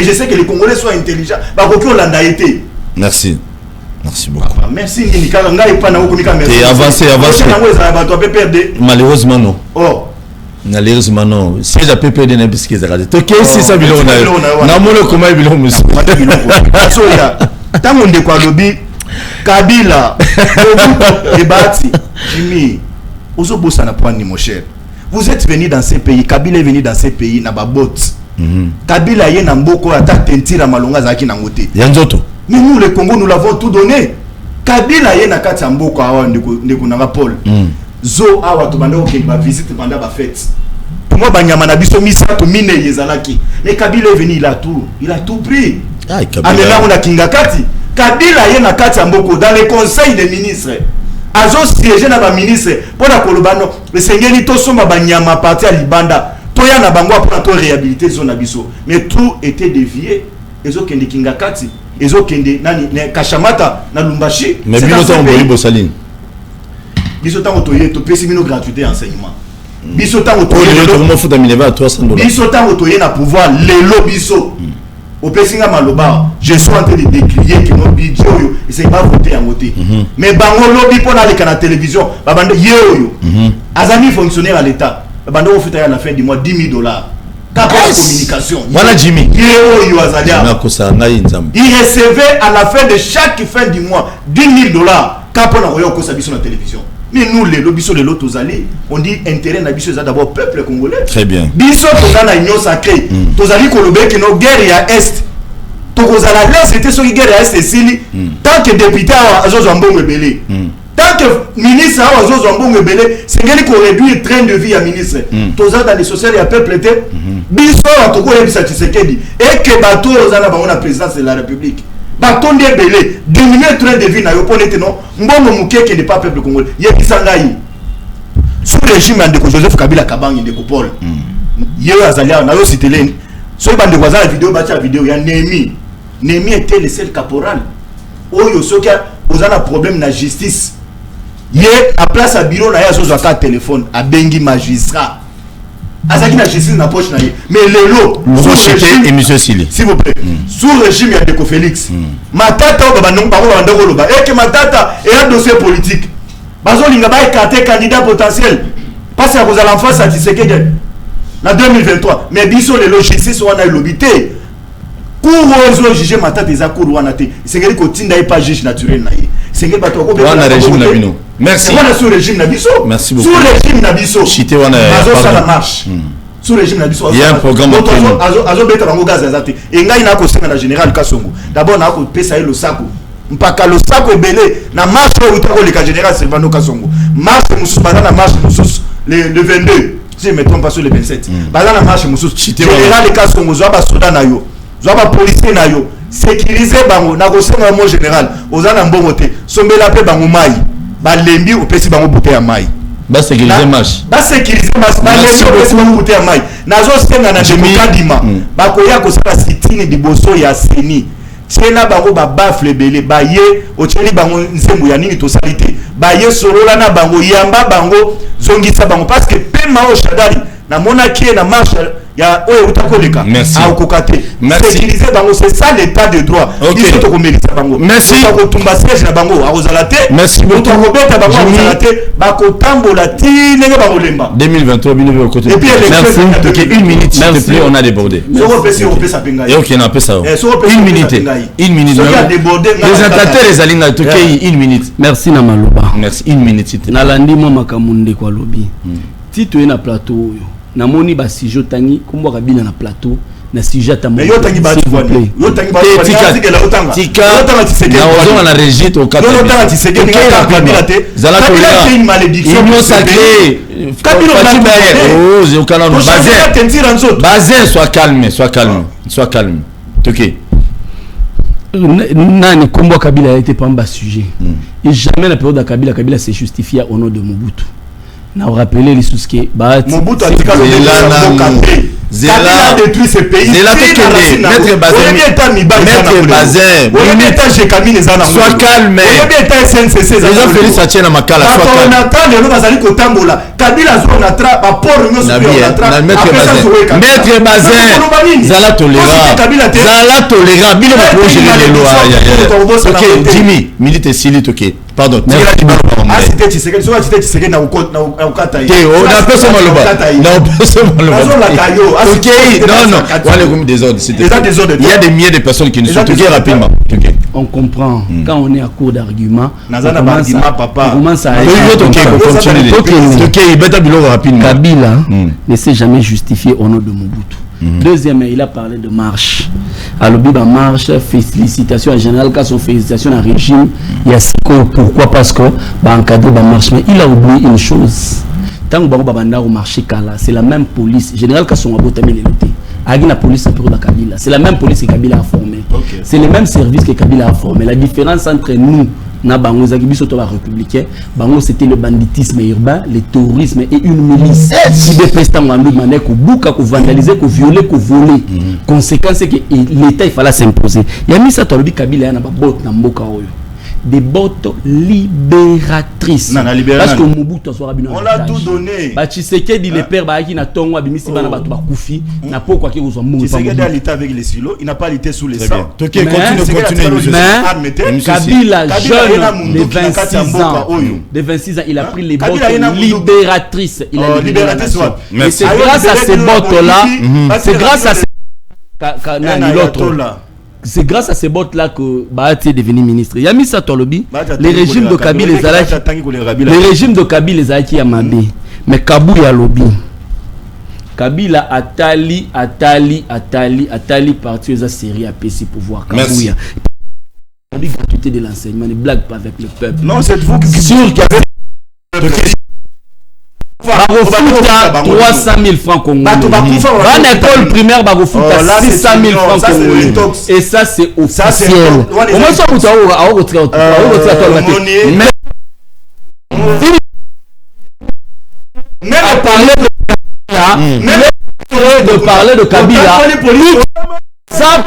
je sais que les Congolais sont intelligents. Merci. Merci beaucoup. Merci. Avancez. Malheureusement non. Oh. Malheureusement non. Si j'ai PPD n'a pas ce qu'ils ont raté. Ok, c'est ça bilon na. Na molo comment bilon monsieur. Tant on de quoi lobby Kabila, Ebati, Jimmy, Ozo bossa na point ni mon cher. Vous êtes venus dans ces pays, Kabila est venu dans ces pays na ba bot. Kabila yé na mboko attaque tentira malonga zaki na ngote. Yanzoto. Mais nous les Congo nous l'avons tout donné. Kabila yé na kati mboko awa ndeko na Paul. Zo awa to banda oke ba visite banda ba fête. Pour moi banyama na biso misa to mine yezalaki. Mais Kabila est venu il a tout pris. Ah Kabila. Amela on a kingakati. Kabila yé na kati mboko dans les conseils des ministres. Azo siéger na ba ministre pour la kolobano. Le seigneur to soma banyama parti à Libanda. Toya na bango pour réhabiliter zone abiso. Mais tout était dévié. Ezo kende kingakati. Ezo kende nani Kashamata na Lumbashi. Mais biso ta mboli bosaline. Biso ta otoye to pesimino gratuité enseignement. Biso ta otoye to mo futa mineva à $300. Biso ta otoye na pouvoir lelo biso. Au Pessinga Maloba, je suis en train de décrier que nos budgets, c'est pas voté en voté. Mais bango lobby pour aller à la télévision, babando yo. Azami fonctionnaire à l'État, babando au à la fin du mois $10,000. Cap communication. Voilà Jimmy. Yo Azadia. Il recevait à la fin de chaque fin du mois $10,000. Cap on a voyé au Kosabiso la télévision. Mais nous les lobbies sur les lots Tozali, on dit intérêt na biso d'abord peuple congolais. Très bien. Biso tozana union sacrée. Tozali kolobé que nos guerres à est. Tokozala là c'était sur guerre à est Sili. Tant que député à Azozambongo Ebele. Tant que ministre à Azozambongo Ebele, c'est qu'il faut réduire le train de vie à ministre. Tozala dans les sociales et à peuple était. Biso à Toko Ebisa Tshisekedi et que bateau ozana ba on a présidence de la République. Batonde belé, diminuer le train de vie na yo ponete non. Mbongo muke qui n'est pas peuple congolais. Yebisangai. Sous le régime de Joseph Kabila Kabang de Kopol. Yé azalia na yo citelen. So bande voisin la vidéo batia vidéo ya Némi. Némi était le seul caporal. Oyo soka ozana problème na justice. Yé à place à bureau na ya so zaka téléphone a bengi magistrat. Azaki na justice na poche na ye. Mais lelo sous régime et monsieur Sili. S'il vous plaît. Sous régime ya Deko Félix. Matata o baba non ba ndako loba. Et que Matata est un dossier politique. Bazo linga ba écarter candidat potentiel. Parce à cause à l'enfance à Tshisekedi. En 2023, mais biso le logiciel soit na lobité. Cours juger Matata des accords wana te. C'est que ko tinda pas juge naturel na ye. C'est que bato ko wana régime na bino. Merci. Wana sous régime na biso. Merci beaucoup. Sous régime na biso. Chité wana. Bazo ça la marche. Sous régime na biso. Il y a un programme azo beta bango gaz azate. Et ngai na ko senga na général Kasongo. D'abord na ko pesa le sako. Mpaka le sako belé na marche au utako le général Silvano Kasongo. Marche mususu na marche mususu le 22. Si je me trompe pas sur le 27. Bala na marche mususu. Général Kasongo zo ba soda na yo. Zo ba policier na yo. Sécuriser bango na ko senga mo général. Ozana mbongo te. Sombela pe bango mai. Ba lembi o pesi bango bouteille ya mai. Ba sécuriser marche. Ba sécuriser marche. Ba lembi o pesi bango bouteille ya mai. Nazo senga na Demokadima. Ba koya ko sala sitini di boso ya seni. Tena bango ba bafle belé ba ye o tsheli bango nsembu ya nini to salite. Ba ye solola na bango yamba bango zongisa bango parce que pema o shadari na mona ki na marche ya oyo utakoleka a kokate. Sécuriser bango c'est ça l'état de droit. Ils sont komelisa bango. Merci. Ko tumba siège na bango a ozalate. Merci beaucoup. To kobeta bango a ozalate ba ko tambola ti nenge bango lemba. 2023 bino côté. Et puis merci. OK, une minute s'il te plaît, on a débordé. So repesi on peut ça penga. Et OK, on a fait ça. Une minute. Une minute. Présentateur les alinga OK, une minute. Merci na maloba. Merci, une minute. Na landi mo makamunde kwa lobi. Tito na plateau yo. Na moni ba sijo tangi kumba kabina na plateau na sijo ta mo. Mais yo tangi ba twani. Yo tangi ba twani. Tika. Na ozona na régite au 4. Yo tangi Tshisekedi na kabila te. Zala tolera. C'est une malédiction. Union sacrée. Kabila oh, j'ai aucun nom. Bazin, sois calme, sois calme. Sois calme. OK. Nani Kombo Kabila a été pas un sujet. Et jamais la période de Kabila s'est justifiée au nom de Mobutu. On a rappelé les sous qui Mobutu a dit Kabila détruit ce pays. Maître Bazin. Sois calme. Les gens Félix Atienne à Makala. Sois calme. Maître Bazin. Zala tolérant. Zala tolérant. Bile ma projet les lois. OK, Jimmy, milite Silit, OK. Pardon. Ah, c'était Tshisekedi na ukata. On a pas seulement le bas. Non, pas seulement le bas. OK, non. Voilà comme des ordres. Il y a des milliers de personnes qui nous sont OK rapidement. OK. On comprend quand on est à court d'arguments. Papa. Commence à Kabila ne s'est jamais justifié au nom de Mobutu. Deuxième, il a parlé de marche. Alors, Biba marche, félicitations en général, quand son félicitations à régime, il y a pourquoi? Parce que encadrer la marche. Mais il a oublié une chose. Tant que Babanda au marché Kala, c'est la même police. Général, quand son abotamé les lutter. La police Kabila. C'est la même police que Kabila a formée. C'est le même service que Kabila a formé. La différence entre nous, Bango républicain, Bango c'était le banditisme urbain, le terrorisme et une milice. Si des prestants ont demandé qu'on bouca, qu'on vandaliser, qu'on violer, qu'on voler. Conséquence c'est que l'État il fallait s'imposer. Il y a mis ça dans le Kabila il y a des bottes libératrices. Parce que Mobutu on l'a tout donné. Tshisekedi le père qui na tongo abimisi bana batu bakufi na pourquoi qui vous ont mou. Tshisekedi a lutté avec les silos, il n'a pas lutté sous les sangs. OK, continue. Kabila jeune de 26 ans, il a pris les bottes libératrices. Il a libéré. Et c'est grâce à ces bottes là, c'est grâce à c'est grâce à ces bottes-là que Bahati est devenu ministre. Il y a mis ça Tolobi. Les régimes de Kabila les régimes de Kabila les Aïki Yamabé. Mais Kabou ya lobby. Kabila Atali parti aux séries à PC pouvoir. Merci. On dit gratuité de l'enseignement, ne blague pas avec le peuple. Non, c'est vous qui sûr qu'il y avait bakofuta 300 000 francs congolais. Dans l'école primaire bakofuta 600 000 francs congolais. Et ça c'est officiel. Au moins ça vous a retiré même à parler de Kabila, ça